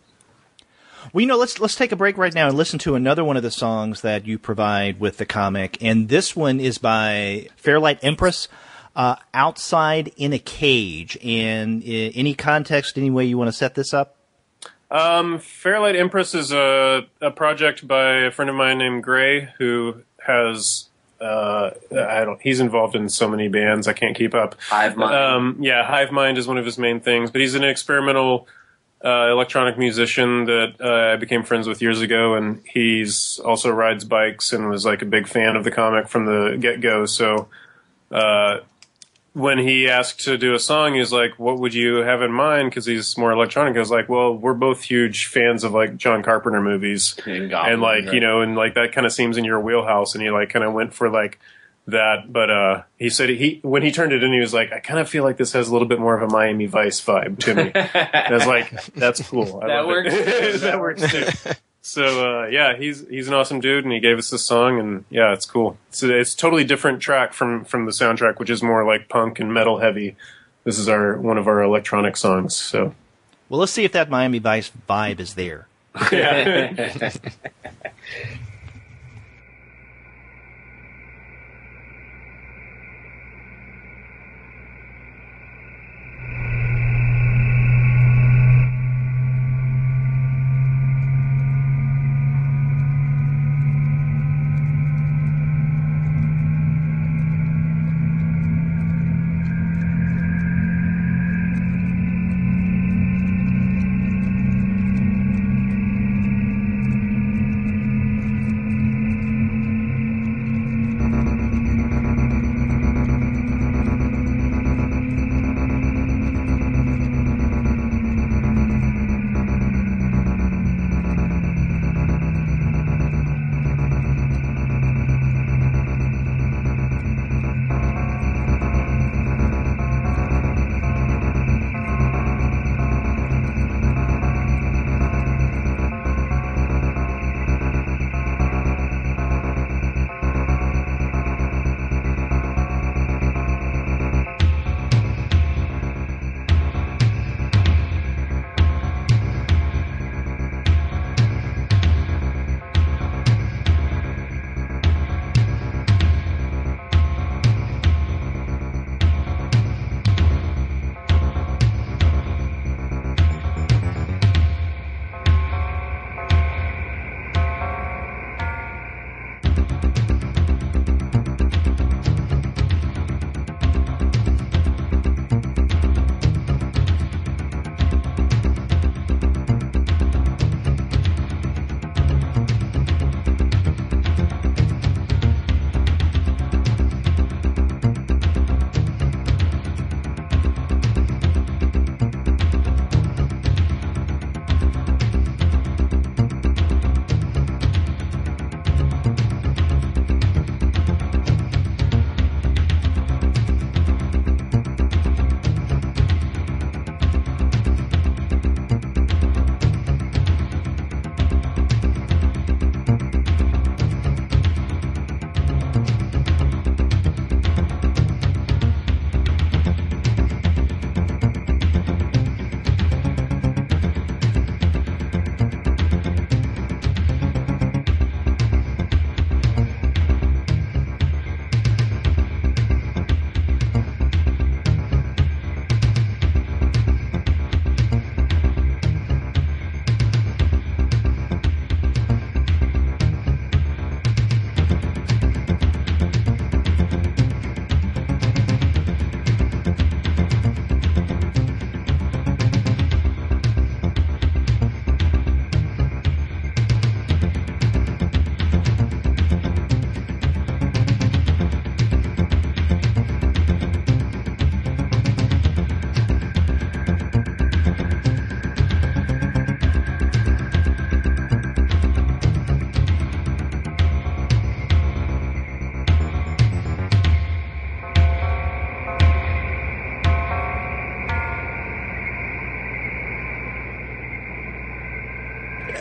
Well, let's take a break right now and listen to another one of the songs that you provide with the comic, and this one is by Fairlight Empress, "Outside in a Cage." And any context, any way you want to set this up? Fairlight Empress is a project by a friend of mine named Gray, who has. He's involved in so many bands I can't keep up. Hive Mind. Hive Mind is one of his main things, but he's an experimental electronic musician that I became friends with years ago, and he's also rides bikes and was like a big fan of the comic from the get-go. So when he asked to do a song, he was like, "What would you have in mind?" Because he's more electronic. I was like, "Well, we're both huge fans of like John Carpenter movies, and like and like that kind of seems in your wheelhouse." And he like kind of went for like that. But he said when he turned it in, he was like, "I kind of feel like this has a little bit more of a Miami Vice vibe to me." I was like, "That's cool. That works. That works too." So he's an awesome dude, and he gave us this song, and yeah, it's cool. So it's a totally different track from the soundtrack, which is more like punk and metal heavy. This is one of our electronic songs. So, well, let's see if that Miami Vice vibe is there. Yeah.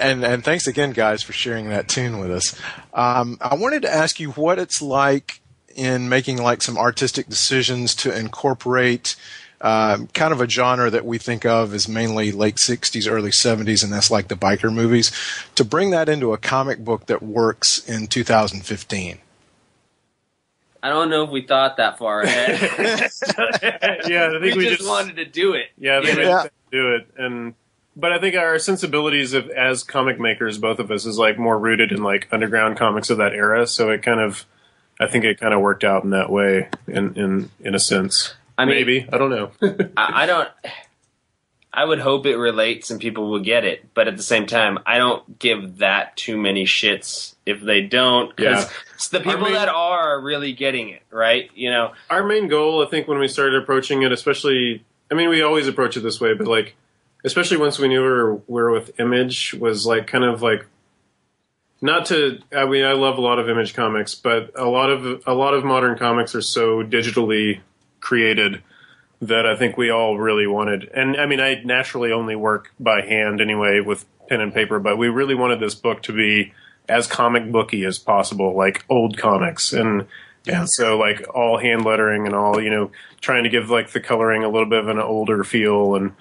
And thanks again, guys, for sharing that tune with us. I wanted to ask you what it's like in making like some artistic decisions to incorporate kind of a genre that we think of as mainly late 60s, early 70s, and that's like the biker movies, to bring that into a comic book that works in 2015. I don't know if we thought that far ahead. Yeah, I think we just wanted to do it. Yeah, I think we just do it. But I think our sensibilities as comic makers, both of us, is like more rooted in like underground comics of that era. So I think it kind of worked out in that way, in a sense. I mean, maybe, I don't know. I would hope it relates and people will get it, but at the same time, I don't give that too many shits if they don't, because the people that are really getting it, right? You know, our main goal, I think, when we started approaching it, especially, I mean, we always approach it this way, but like, especially once we knew we were with Image, was like kind of like, not to, I mean, I love a lot of Image comics, but a lot of modern comics are so digitally created that I think we all really wanted. And I mean, I naturally only work by hand anyway with pen and paper, but we really wanted this book to be as comic booky as possible, like old comics. And so like all hand lettering and all, you know, trying to give like the coloring a little bit of an older feel and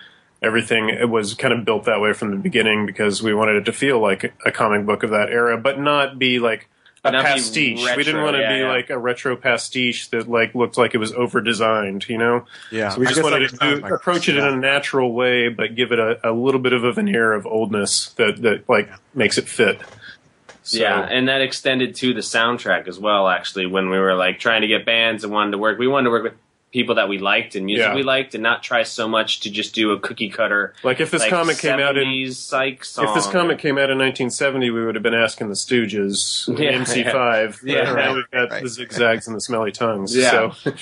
everything. It was kind of built that way from the beginning because we wanted it to feel like a comic book of that era, but not be like a pastiche. Retro, we didn't want to be like a retro pastiche that like looked like it was over designed, you know? Yeah. So we just wanted to approach it in a natural way, but give it a little bit of a veneer of oldness that like makes it fit. So. Yeah, and that extended to the soundtrack as well, actually, when we were like trying to get bands and wanted to work. We wanted to work with people that we liked and music we liked, and not try so much to just do a cookie cutter. Like if this comic came out in psych song. If this comic came out in 1970, we would have been asking the Stooges, MC5. Yeah, now we've got the Zigzags and the Smelly Tongues. Yeah. So.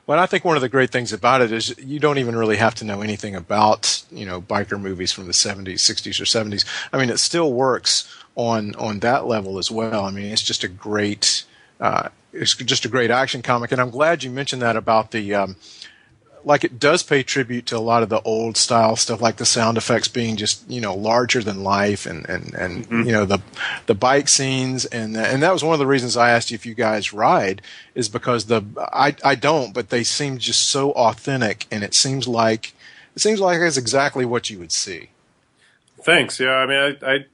Well, I think one of the great things about it is you don't even really have to know anything about, you know, biker movies from the 70s, 60s, or 70s. I mean, it still works on that level as well. I mean, it's just a great action comic, and I'm glad you mentioned that about the like it does pay tribute to a lot of the old style stuff, like the sound effects being just, you know, larger than life, and you know, the bike scenes, and that was one of the reasons I asked you if you guys ride, is because I don't, but they seem just so authentic, and it seems like it's exactly what you would see. Thanks. Yeah, I mean,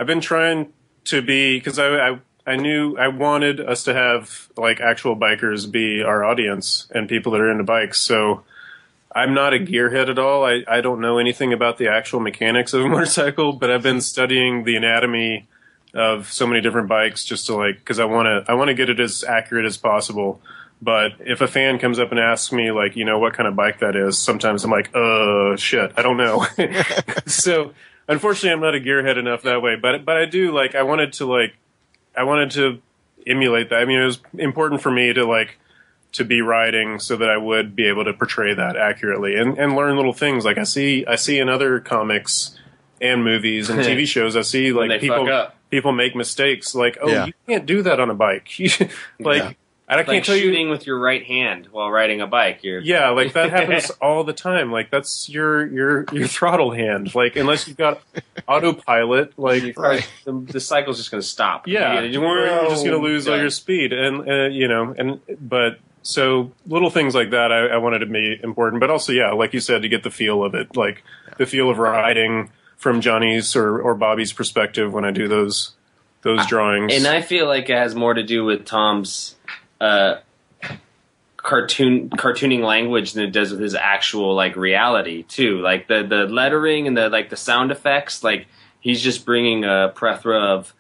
I've been trying to be, because I knew I wanted us to have like actual bikers be our audience and people that are into bikes. So I'm not a gearhead at all. I don't know anything about the actual mechanics of a motorcycle, but I've been studying the anatomy of so many different bikes just to like, because I want to get it as accurate as possible. But if a fan comes up and asks me like, you know, what kind of bike that is, sometimes I'm like, shit, I don't know. So unfortunately, I'm not a gearhead enough that way. But I do like, I wanted to emulate that. I mean, it was important for me to be riding so that I would be able to portray that accurately and learn little things. Like I see in other comics and movies and TV shows, I see like people make mistakes. Like, you can't do that on a bike. I can't tell you, shooting with your right hand while riding a bike. Like that happens all the time. Like that's your throttle hand. Like unless you've got autopilot, like the cycle's just going to stop. Yeah, you're just going to lose all your speed, but so little things like that I wanted to be important, but also like you said, to get the feel of it, like the feel of riding from Johnny's or Bobby's perspective when I do those drawings. And I feel like it has more to do with Tom's cartooning language than it does with his actual like reality too. Like the lettering and the sound effects, like he's just bringing a plethora of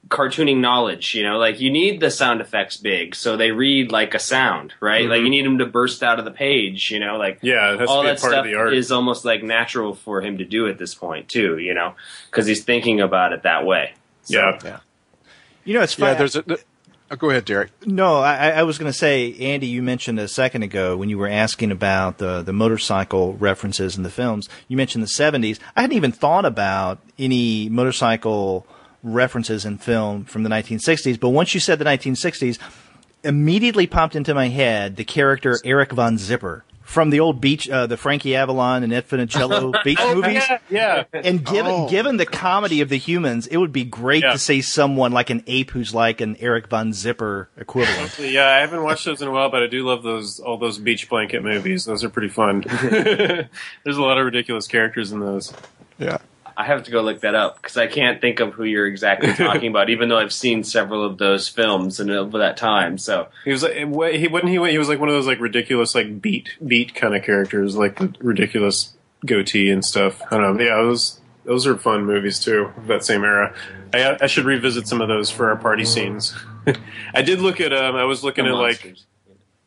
cartooning knowledge, you know, like you need the sound effects big so they read like a sound, right? Mm-hmm. Like you need them to burst out of the page, you know, like it has all to be that a part stuff of the art. Is almost like natural for him to do at this point too, you know, because he's thinking about it that way. So, yeah. You know, it's funny. Go ahead, Derek. No, I was going to say, Andy, you mentioned a second ago when you were asking about the motorcycle references in the films, you mentioned the 70s. I hadn't even thought about any motorcycle references in film from the 1960s, but once you said the 1960s, immediately popped into my head the character Eric von Zipper from the old beach, the Frankie Avalon and Ed Funicello beach movies. Yeah. And given the comedy of the humans, it would be great to see someone like an ape who's like an Eric Von Zipper equivalent. Yeah, I haven't watched those in a while, but I do love all those beach blanket movies. Those are pretty fun. There's a lot of ridiculous characters in those. Yeah. I have to go look that up because I can't think of who you're exactly talking about, even though I've seen several of those films and over that time. So he was like, he was like one of those like ridiculous like beat kind of characters, like ridiculous goatee and stuff. I don't know. Yeah, those are fun movies too. Of that same era. I should revisit some of those for our party scenes. I did look at. I was looking at like.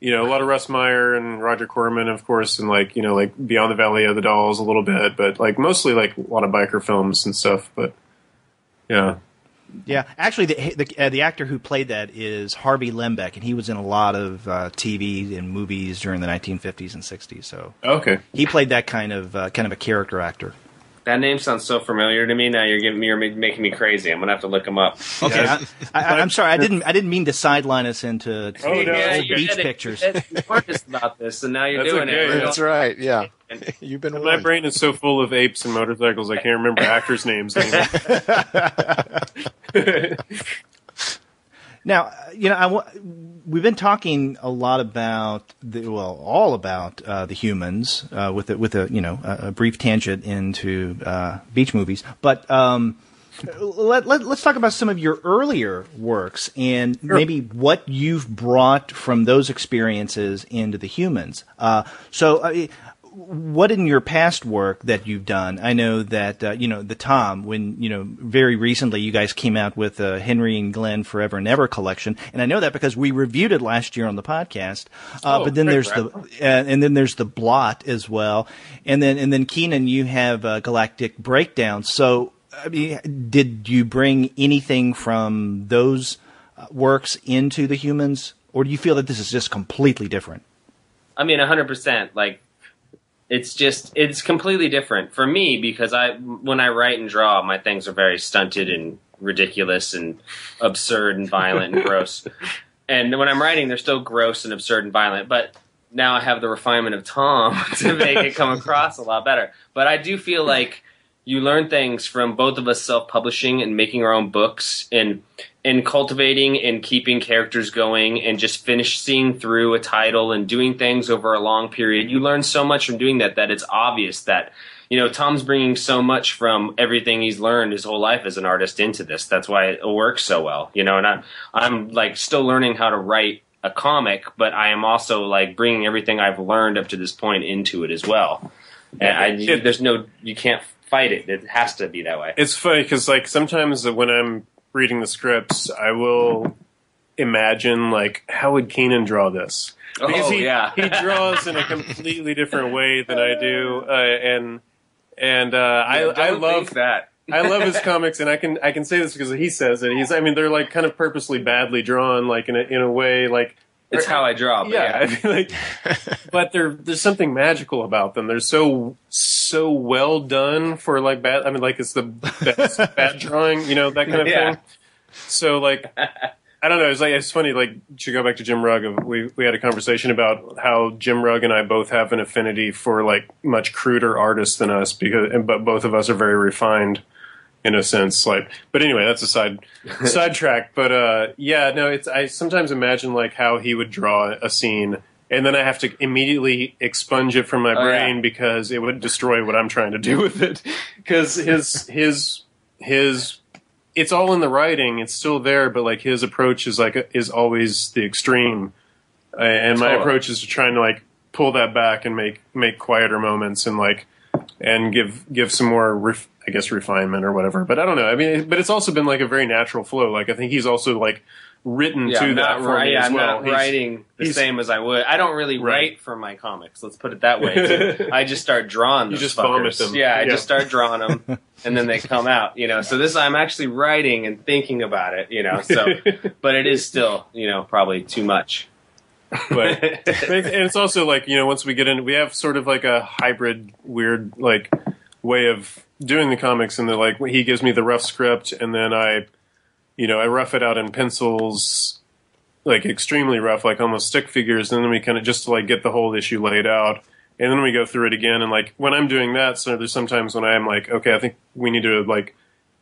A lot of Russ Meyer and Roger Corman, of course, and like Beyond the Valley of the Dolls a little bit, but like mostly like a lot of biker films and stuff. But yeah, Actually, the actor who played that is Harvey Lembeck, and he was in a lot of TV and movies during the 1950s and 60s. So okay, he played that kind of a character actor. that name sounds so familiar to me. Now you're making me crazy. I'm gonna have to look him up. Okay, I'm sorry. I didn't mean to sideline us into you beach did it. pictures. You warned us about this, and now you're That's doing okay. it. That's right. Yeah. You've been my warned. brain is so full of apes and motorcycles, I can't remember actors' names anymore. Now, we've been talking a lot about all about the humans with a brief tangent into beach movies, but let's talk about some of your earlier works and maybe what you've brought from those experiences into the humans. What in your past work that you've done? I know that the Tom, when very recently you guys came out with the Henry and Glenn Forever and Ever collection, and I know that because we reviewed it last year on the podcast. But then there's the Blot as well, and then Keenan, you have Galactic Breakdown. So, I mean, did you bring anything from those works into the humans, or do you feel that this is just completely different? I mean, 100%. Like. It's completely different for me because when I write and draw, my things are very stunted and ridiculous and absurd and violent and gross. And when I'm writing, they're still gross and absurd and violent. But now I have the refinement of Tom to make it come across a lot better. But I do feel like you learn things from both of us self-publishing and making our own books and cultivating and keeping characters going and just seeing through a title and doing things over a long period. You learn so much from doing that it's obvious that, Tom's bringing so much from everything he's learned his whole life as an artist into this. That's why it works so well, and I'm like still learning how to write a comic, but I am also like bringing everything I've learned up to this point into it as well. And you can't fight it. It has to be that way. It's funny because like sometimes when I'm reading the scripts, I will imagine like how would Keenan draw this? Because he draws in a completely different way than I do, I love that. I love his comics, and I can say this because he says it. They're like kind of purposely badly drawn, like in a way like. It's how I draw. But yeah. I feel like, but there's something magical about them. They're so well done for like bad. I mean, like it's the best bad drawing, that kind of thing. So like, I don't know. It's funny. Like to go back to Jim Rugg, we had a conversation about how Jim Rugg and I both have an affinity for like much cruder artists than us but both of us are very refined. In a sense, but anyway, that's a sidetrack. But I sometimes imagine like how he would draw a scene, and then I have to immediately expunge it from my brain because it would destroy what I'm trying to do with it. Because his it's all in the writing; it's still there, but like his approach is always the extreme, and my approach is to try and like pull that back and make quieter moments and give some more refinement or whatever. But I don't know. I mean, but it's also been like a very natural flow. Like I think he's also like written to that for me as well. I'm not writing the same as I would. I don't really write for my comics. Let's put it that way. I just start drawing them. You just vomit them. Yeah, I just start drawing them, and then they come out. So this I'm actually writing and thinking about it. So, but it is still probably too much. But and it's also like once we get in, we have sort of like a hybrid weird like way of doing the comics, and like he gives me the rough script, and then I rough it out in pencils like extremely rough, like almost stick figures, and then we kind of just to like get the whole issue laid out, and then we go through it again. And like when I'm doing that, so there's sometimes when I'm like, okay, I think we need to like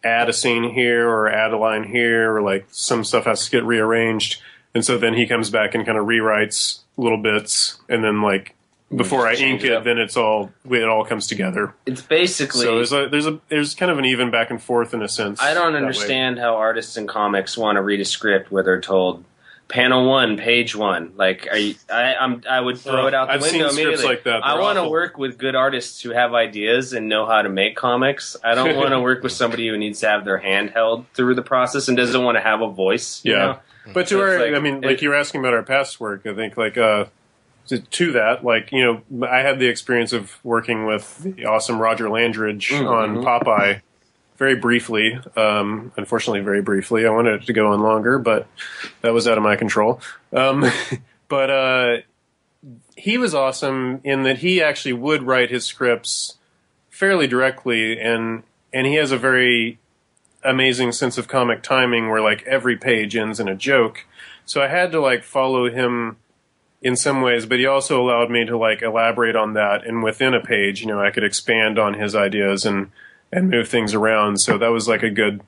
add a scene here or add a line here, or like some stuff has to get rearranged, and so then he comes back and kind of rewrites little bits, and then like before I ink it, then it all comes together. It's basically so there's kind of an even back and forth in a sense. I don't understand how artists in comics want to read a script where they're told panel 1, page 1. Like I would throw it out the I've window seen immediately. scripts like that. I want to awful. work with good artists who have ideas and know how to make comics. I don't want to work with somebody who needs to have their hand held through the process and doesn't want to have a voice. You know? But to our, I mean, like you were asking about our past work, I think like to that, like, you know, I had the experience of working with the awesome Roger Landridge on Popeye very briefly. Unfortunately, very briefly. I wanted it to go on longer, but that was out of my control. But he was awesome in that he actually would write his scripts fairly directly, and he has a very amazing sense of comic timing where like every page ends in a joke. So I had to like follow him in some ways, but he also allowed me to like elaborate on that, and within a page, you know, I could expand on his ideas and move things around. So that was like a good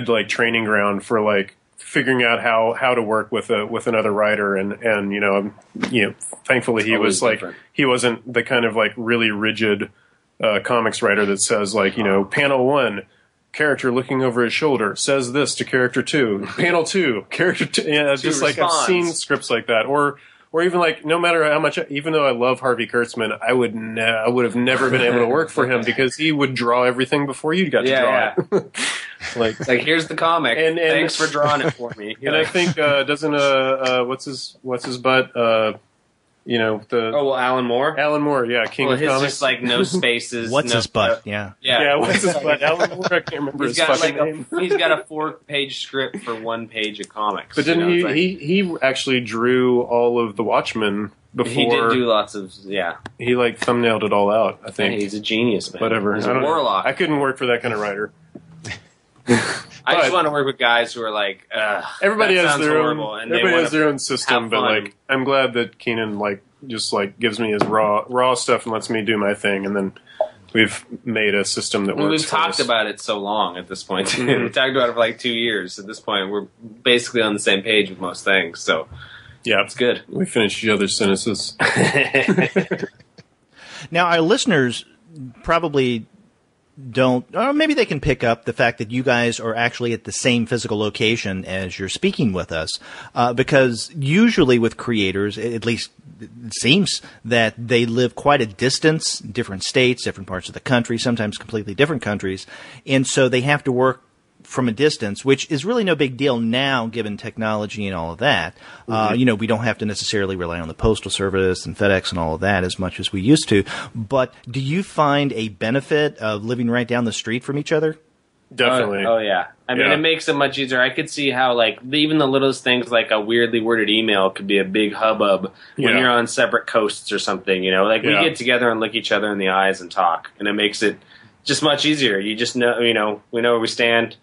like training ground for like figuring out how to work with another writer, and you know, thankfully he was like different. He wasn't the kind of like really rigid comics writer that says like, you know, panel 1, character looking over his shoulder says this to character 2. Panel 2, character 2. Yeah, just like I've seen scripts like that, or even like no matter how much, even though I love Harvey Kurtzman, I would have never been able to work for him because he would draw everything before you got to draw it. like here's the comic, and thanks for drawing it for me. And I think doesn't what's his butt. You know, Alan Moore? Alan Moore, yeah, King of his Comics. Just like no spaces. What's his butt? Yeah, what's his butt? Alan Moore, I can't remember his fucking name. He's got a 4-page script for 1 page of comics. But didn't he actually drew all of the Watchmen before? He did do lots of, He like thumbnailed it all out, I think. Yeah, he's a genius, man. Whatever. He's a warlock. I couldn't work for that kind of writer. I just want to work with guys who are like, everybody has their horrible, own. and Everybody has their own system, but like, I'm glad that Keenan like just like gives me his raw stuff and lets me do my thing, and then we've made a system that works. We've talked about it so long at this point. We talked about it for like 2 years. At this point, we're basically on the same page with most things. So yeah, it's good. We finish each other's sentences. Now, our listeners probably don't, or maybe they can pick up the fact that you guys are actually at the same physical location as you're speaking with us, because usually with creators, at least it seems that they live quite a distance, different states, different parts of the country, sometimes completely different countries, and so they have to work from a distance, which is really no big deal now given technology and all of that. You know, we don't have to necessarily rely on the Postal Service and FedEx and all of that as much as we used to. But do you find a benefit of living right down the street from each other? Definitely. Oh yeah. I mean, it makes it much easier. I could see how, like, even the littlest things like a weirdly worded email could be a big hubbub when you're on separate coasts or something, you know? Like, we get together and look each other in the eyes and talk, and it makes it just much easier. You just know, you know, we know where we stand.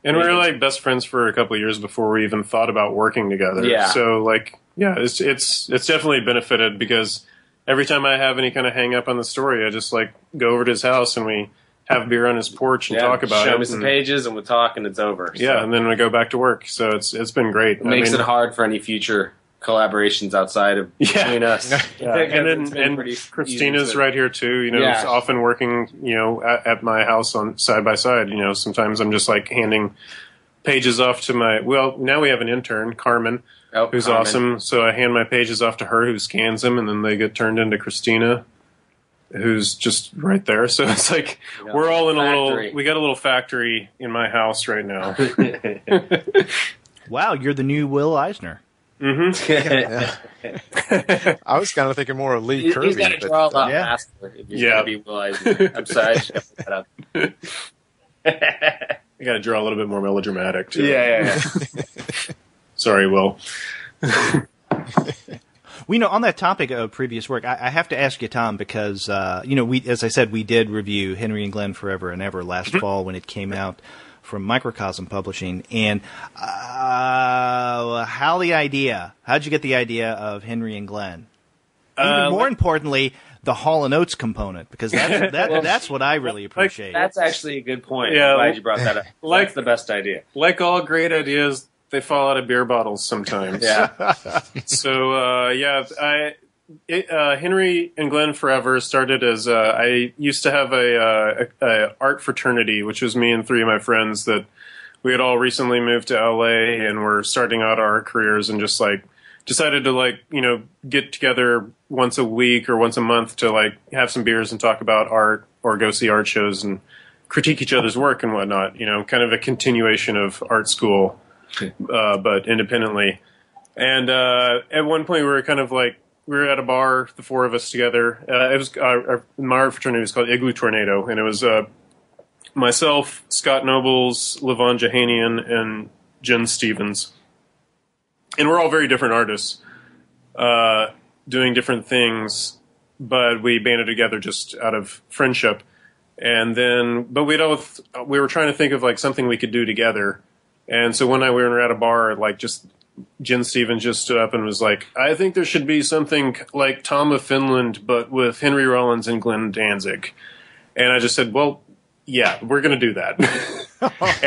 And we were like best friends for a couple of years before we even thought about working together. Yeah. So like, yeah, it's definitely benefited because every time I have any kind of hang up on the story, I just like go over to his house and we have beer on his porch and talk about it. Show me some pages and we'll talk and it's over. Yeah, and then we go back to work. So it's been great. It makes it hard for any future collaborations outside of between us. Yeah. And then Christina's right here too, you know, often working, you know, at my house on side by side. You know, sometimes I'm just like handing pages off to now we have an intern, Carmen, who's awesome. So I hand my pages off to her, who scans them, and then they get turned into Christina, who's just right there. So it's like we're all in we got a little factory in my house right now. Wow, you're the new Will Eisner. Mm-hmm. I was kind of thinking more of Lee Kirby. He's got to draw a lot faster if he's going to be Will Eisner. I'm sorry, I just got to put that up. I got to draw a little bit more melodramatic too. Yeah. Sorry, Will. We know on that topic of previous work, I have to ask you, Tom, because you know, as I said, we did review Henry and Glenn Forever and Ever last fall when it came out. from Microcosm Publishing. And how'd you get the idea of Henry and Glenn? Even more importantly, the Hall & Oates component, because that's what I really appreciate. That's actually a good point. Yeah, I'm glad you brought that up. That's the best idea. Like all great ideas, they fall out of beer bottles sometimes. Yeah. So, Henry and Glenn Forever started as I used to have a art fraternity, which was me and three of my friends that we had all recently moved to LA and were starting out our careers and just like decided to get together once a week or once a month to like have some beers and talk about art or go see art shows and critique each other's work and whatnot. Kind of a continuation of art school, but independently. And at one point we were kind of like, we were at a bar, the four of us together. It was my art fraternity was called Igloo Tornado, and it was myself, Scott Nobles, Levon Jahanian, and Jen Stevens. And we're all very different artists, doing different things, but we banded together just out of friendship. And then, but we were trying to think of like something we could do together. And so one night we were at a bar, like just Jen Stevens just stood up and was like, I think there should be something like Tom of Finland, but with Henry Rollins and Glenn Danzig. And I just said, well, yeah, we're going to do that.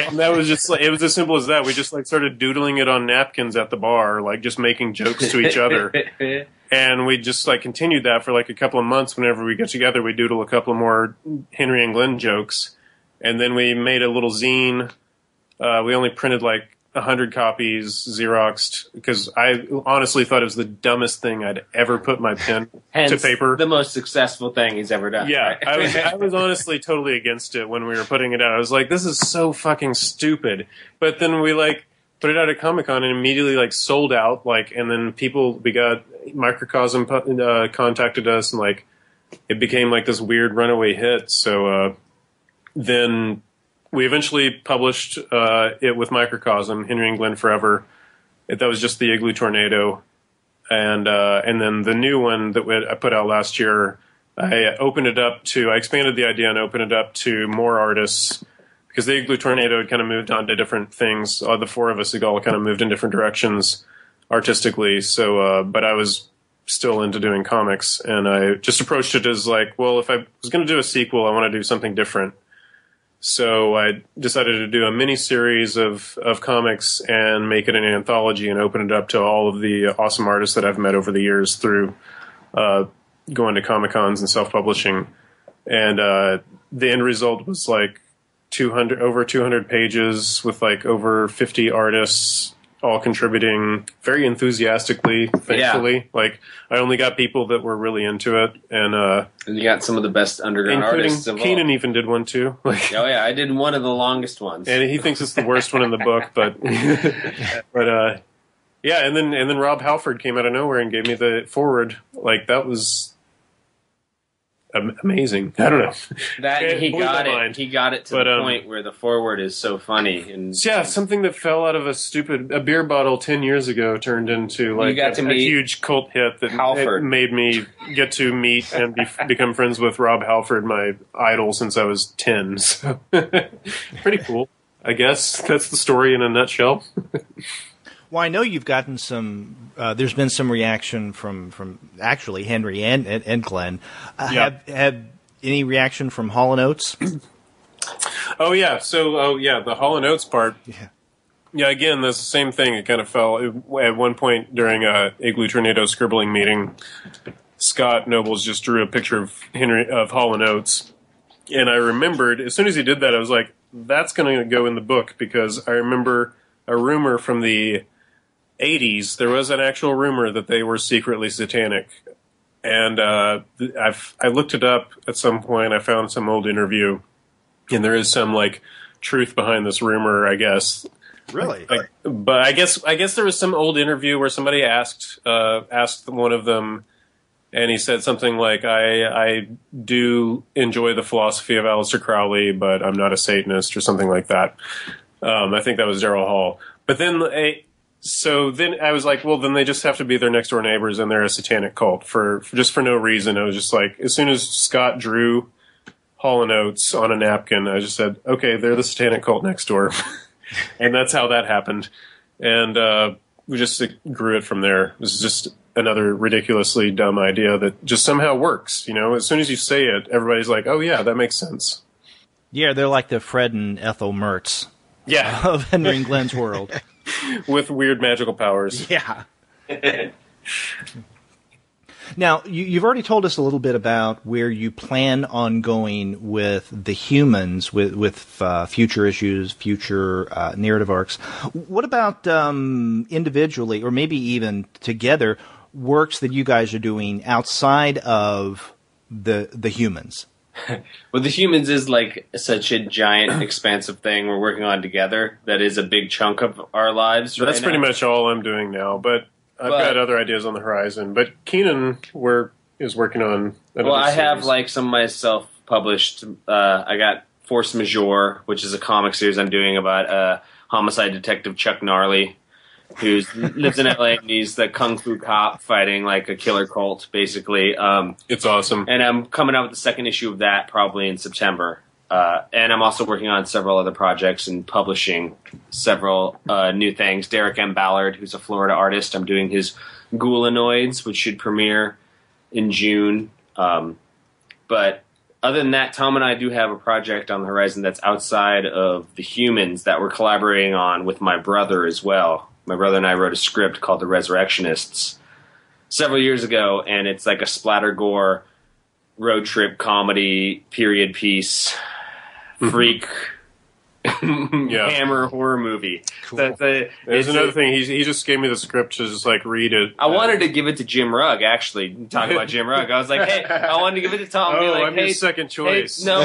And that was just like, it was as simple as that. We just like started doodling it on napkins at the bar, like just making jokes to each other. And we just like continued that for like a couple of months. Whenever we get together, we doodle a couple of more Henry and Glenn jokes. And then we made a little zine. We only printed like 100 copies, Xeroxed, because I honestly thought it was the dumbest thing I'd ever put my pen to paper. The most successful thing he's ever done. Yeah, right? I was honestly totally against it when we were putting it out. I was like, this is so fucking stupid. But then we like put it out at Comic-Con and immediately like sold out. Like, and then we got Microcosm contacted us and like it became like this weird runaway hit. So then we eventually published it with Microcosm, Henry and Glenn Forever. That was just the Igloo Tornado. And then the new one that I put out last year, I expanded the idea and opened it up to more artists because the Igloo Tornado had kind of moved on to different things. The four of us had all kind of moved in different directions artistically. So, but I was still into doing comics and I just approached it as like, well, if I was going to do a sequel, I want to do something different. So I decided to do a mini series of comics and make it an anthology and open it up to all of the awesome artists that I've met over the years through going to Comic-Cons and self-publishing. And the end result was like over 200 pages with like over 50 artists all contributing very enthusiastically, thankfully. Yeah. Like, I only got people that were really into it. And you got some of the best underground artists involved. Keenan even did one too. Like, oh yeah, I did one of the longest ones. And he thinks it's the worst one in the book, but yeah, and then Rob Halford came out of nowhere and gave me the foreword. Like, that was amazing. I don't know. That he got it. He got it to the point where the foreword is so funny. And yeah, something that fell out of a beer bottle 10 years ago turned into like a huge cult hit that made me get to meet and become friends with Rob Halford, my idol since I was 10. So pretty cool. I guess that's the story in a nutshell. Well, I know you've gotten some. There's been some reaction from actually Henry and Glenn. Have any reaction from Hall & Oates? Oh yeah, the Hall & Oates part. Yeah. Again, that's the same thing. It kind of fell at one point during a Igloo Tornado scribbling meeting. Scott Nobles just drew a picture of Hall & Oates, and I remembered as soon as he did that, I was like, "That's going to go in the book," because I remember a rumor from the 80s, there was an actual rumor that they were secretly satanic. And I looked it up at some point. I found some old interview, and there is some like truth behind this rumor, I guess. Really? But I guess there was some old interview where somebody asked one of them, and he said something like, I do enjoy the philosophy of Aleister Crowley, but I'm not a Satanist, or something like that. I think that was Daryl Hall. But then so then I was like, well, then they just have to be their next door neighbors and they're a satanic cult for no reason. I was just like, as soon as Scott drew Hall & Oates on a napkin. I just said, okay, they're the satanic cult next door. And that's how that happened. And we just grew it from there. It was just another ridiculously dumb idea that just somehow works. As soon as you say it, everybody's like, oh, yeah, that makes sense. Yeah, they're like the Fred and Ethel Mertz of Henry and Glenn's world. With weird magical powers. Yeah. Now, you've already told us a little bit about where you plan on going with the humans, with future issues, future narrative arcs. What about individually, or maybe even together, works that you guys are doing outside of the humans? Well, the humans is like such a giant, expansive thing we're working on together that is a big chunk of our lives. That's pretty much all I'm doing now, but I've got other ideas on the horizon. But Keenan is working on another I series. have like some of my self-published. I got Force Majeure, which is a comic series I'm doing about homicide detective Chuck Gnarly, who lives in LA and he's the kung fu cop fighting like a killer cult, basically. It's awesome. And I'm coming out with the second issue of that probably in September. And I'm also working on several other projects and publishing several new things. Derek M. Ballard, who's a Florida artist, I'm doing his Ghoulanoids, which should premiere in June. But other than that, Tom and I do have a project on the horizon that's outside of the humans that we're collaborating on with my brother as well. My brother and I wrote a script called The Resurrectionists several years ago, and it's like a splatter gore road trip comedy period piece freak hammer horror movie. Cool. There's another thing. He just gave me the script to just like read it. I wanted to give it to Jim Rugg, actually. Talk about Jim Rugg. I was like, hey, I wanted to give it to Tom. And be like, I'm your second choice. Hey, no,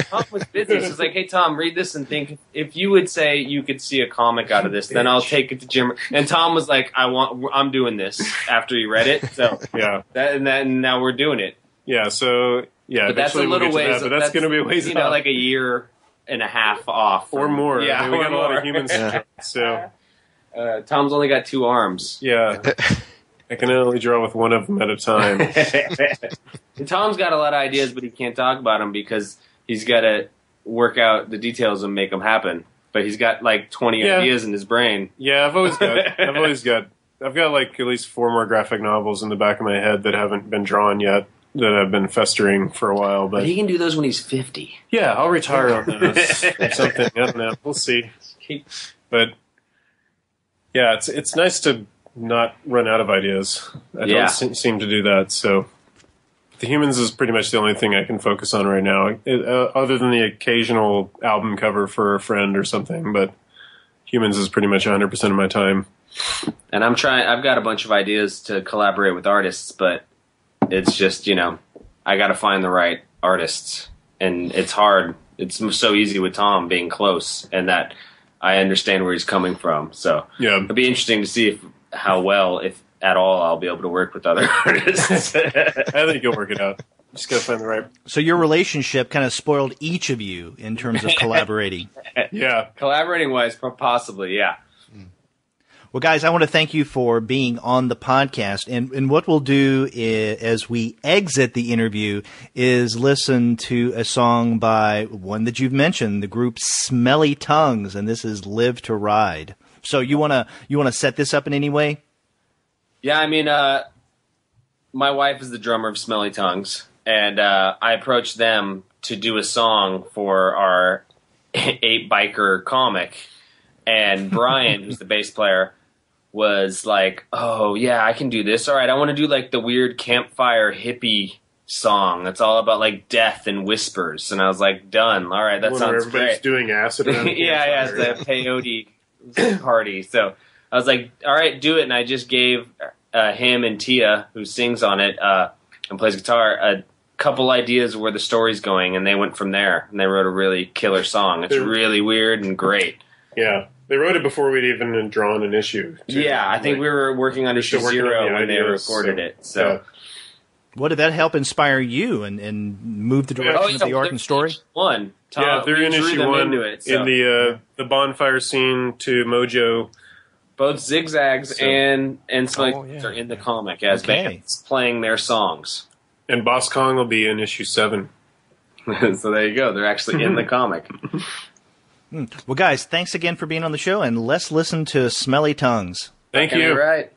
Tom was busy. So it's like, hey, Tom, read this and think if you would say you could see a comic out of this, then I'll take it to Jim. And Tom was like, I'm doing this after he read it. So yeah, and now we're doing it. Yeah. So yeah, but that's a little ways. But that's going to be a ways. Like a year and a half off or more. Yeah, I mean, we got a lot of humans. So Tom's only got 2 arms. Yeah. I can only draw with one of them at a time. Tom's got a lot of ideas, but he can't talk about them because he's got to work out the details and make them happen. But he's got like 20 ideas in his brain. Yeah, I've got like at least 4 more graphic novels in the back of my head that haven't been drawn yet, that have been festering for a while. But he can do those when he's 50. Yeah, I'll retire on those or something. I don't know. We'll see. But yeah, it's nice to not run out of ideas. I don't seem to do that. So the humans is pretty much the only thing I can focus on right now, other than the occasional album cover for a friend or something. But humans is pretty much 100% of my time. And I've got a bunch of ideas to collaborate with artists, but it's just, I got to find the right artists. And it's hard. It's so easy with Tom being close and that I understand where he's coming from. So it'll be interesting to see how well, if at all, I'll be able to work with other artists. I think you'll work it out. Just got to find the right. So your relationship kind of spoiled each of you in terms of collaborating. Yeah. Collaborating-wise, possibly, yeah. Well, guys, I want to thank you for being on the podcast. And what we'll do as we exit the interview is listen to a song by one that you've mentioned, the group Smelly Tongues, and this is Live to Ride. So you want to set this up in any way? Yeah, I mean, my wife is the drummer of Smelly Tongues, and I approached them to do a song for our 8-biker comic. And Brian, who's the bass player, was like, oh, yeah, I can do this. All right, I want to do like the weird campfire hippie song that's all about like death and whispers. And I was like, done. All right, that sounds everybody's great. Doing acid around the yeah, it's a peyote party. So I was like, all right, do it. And I just gave him and Tia, who sings on it and plays guitar, a couple ideas of where the story's going, and they went from there. And they wrote a really killer song. It's really weird and great. Yeah. They wrote it before we'd even drawn an issue. Too. Yeah, I think we were working on issue 0 when they recorded it. So, What did that help inspire you and move the direction of the arc and story? Tom, they're in issue 1 into it, so. in the bonfire scene to Mojo. Both Zigzags and Smelly are in the comic as bands playing their songs. And Boss Kong will be in issue 7. So there you go. They're actually in the comic. Well, guys, thanks again for being on the show, and let's listen to Smelly Tongues. Thank you. Right.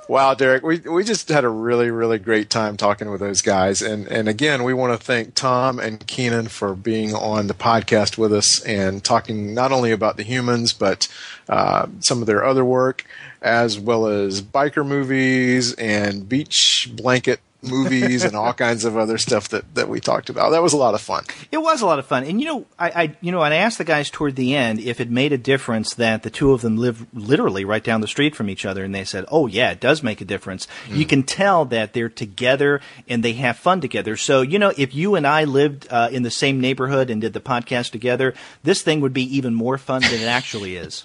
Wow, Derek, we just had a really, really great time talking with those guys. And again, we want to thank Tom and Keenan for being on the podcast with us and talking not only about the Humans, but some of their other work, as well as biker movies and beach blanket movies and all kinds of other stuff that we talked about. That was a lot of fun. It was a lot of fun. And I asked the guys toward the end if it made a difference that the two of them live literally right down the street from each other, and they said, "Oh yeah, it does make a difference." You can tell that they're together and they have fun together. So, if you and I lived in the same neighborhood and did the podcast together, this thing would be even more fun than it actually is.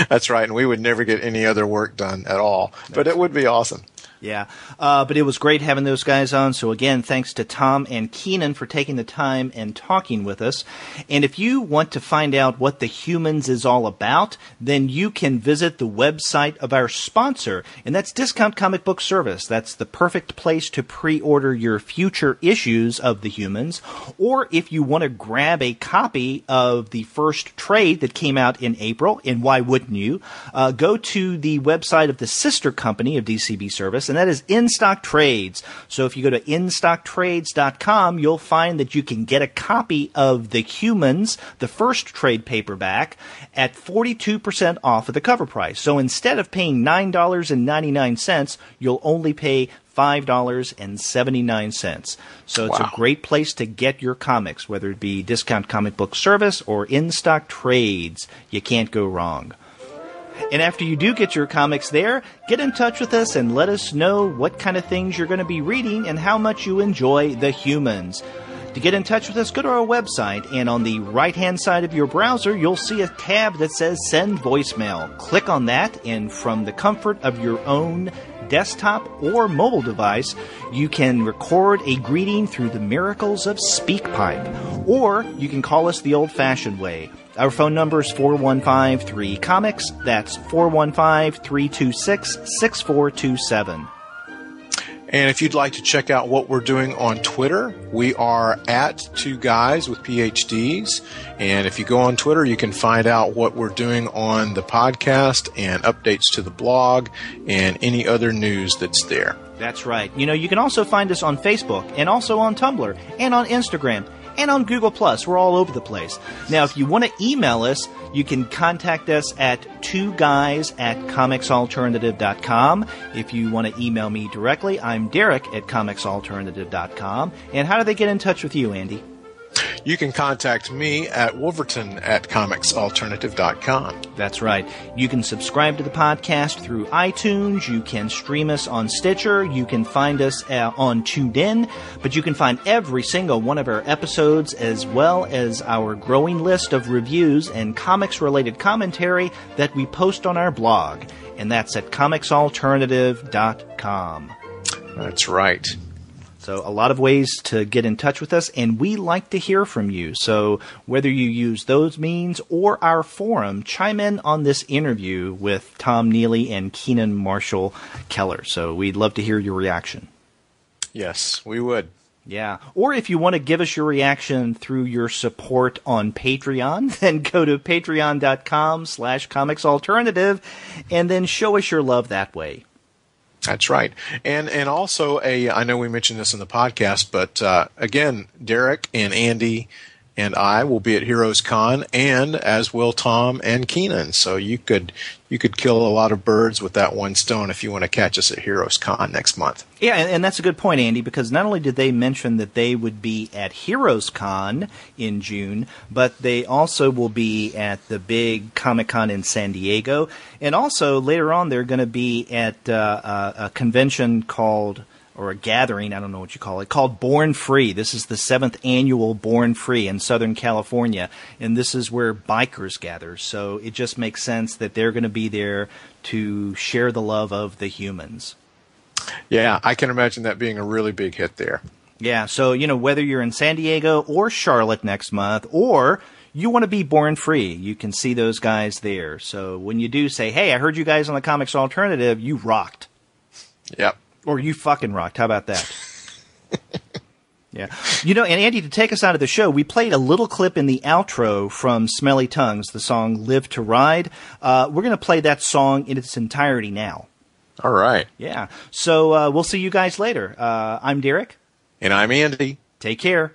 That's right, and we would never get any other work done at all. But it would be awesome. Yeah, but it was great having those guys on. So again, thanks to Tom and Keenan for taking the time and talking with us. And if you want to find out what the Humans is all about, then you can visit the website of our sponsor, and that's Discount Comic Book Service. That's the perfect place to pre-order your future issues of the Humans. Or if you want to grab a copy of the first trade that came out in April, and why wouldn't you, go to the website of the sister company of DCB Service, and that is In Stock Trades. So if you go to InStockTrades.com, you'll find that you can get a copy of The Humans, the first trade paperback, at 42% off of the cover price. So instead of paying $9.99, you'll only pay $5.79. So it's a great place to get your comics, whether it be Discount Comic Book Service or In Stock Trades. You can't go wrong. And after you do get your comics there, get in touch with us and let us know what kind of things you're going to be reading and how much you enjoy The Humans. To get in touch with us, go to our website, and on the right-hand side of your browser, you'll see a tab that says Send Voicemail. Click on that, and from the comfort of your own desktop or mobile device, you can record a greeting through the miracles of SpeakPipe. Or you can call us the old-fashioned way. Our phone number is 415-3-COMICS. That's 415-326-6427. And if you'd like to check out what we're doing on Twitter, we are at Two Guys with PhDs. And if you go on Twitter, you can find out what we're doing on the podcast and updates to the blog and any other news that's there. That's right. You can also find us on Facebook and also on Tumblr and on Instagram and on Google+. We're all over the place. Now, if you want to email us, you can contact us at twoguys@comicsalternative.com. If you want to email me directly, I'm Derek at comicsalternative.com. And how do they get in touch with you, Andy? You can contact me at wolverton@comicsalternative.com. That's right. You can subscribe to the podcast through iTunes. You can stream us on Stitcher. You can find us on TuneIn. But you can find every single one of our episodes, as well as our growing list of reviews and comics-related commentary that we post on our blog. And that's at comicsalternative.com. That's right. So a lot of ways to get in touch with us, and we like to hear from you. So whether you use those means or our forum, chime in on this interview with Tom Neely and Keenan Marshall Keller. So we'd love to hear your reaction. Yes, we would. Yeah. Or if you want to give us your reaction through your support on Patreon, then go to patreon.com/comicsalternative and then show us your love that way. That's right. And also I know we mentioned this in the podcast, but again, Derek and Andy and I will be at Heroes Con, and as will Tom and Keenan. So you could kill a lot of birds with that one stone if you want to catch us at Heroes Con next month. Yeah, and that's a good point, Andy, because not only did they mention that they would be at Heroes Con in June, but they also will be at the big Comic-Con in San Diego. And also, later on, they're going to be at a convention called, or a gathering, I don't know what you call it, called Born Free. This is the 7th annual Born Free in Southern California, and this is where bikers gather. So it just makes sense that they're going to be there to share the love of the humans. Yeah, I can imagine that being a really big hit there. Yeah, so, whether you're in San Diego or Charlotte next month, or you want to be Born Free, you can see those guys there. So when you do say, hey, I heard you guys on the Comics Alternative, you rocked. Yep. Or you fucking rocked. How about that? Yeah. And Andy, to take us out of the show, we played a little clip in the outro from Smelly Tongues, the song Live to Ride. We're going to play that song in its entirety now. All right. Yeah. So we'll see you guys later. I'm Derek. And I'm Andy. Take care.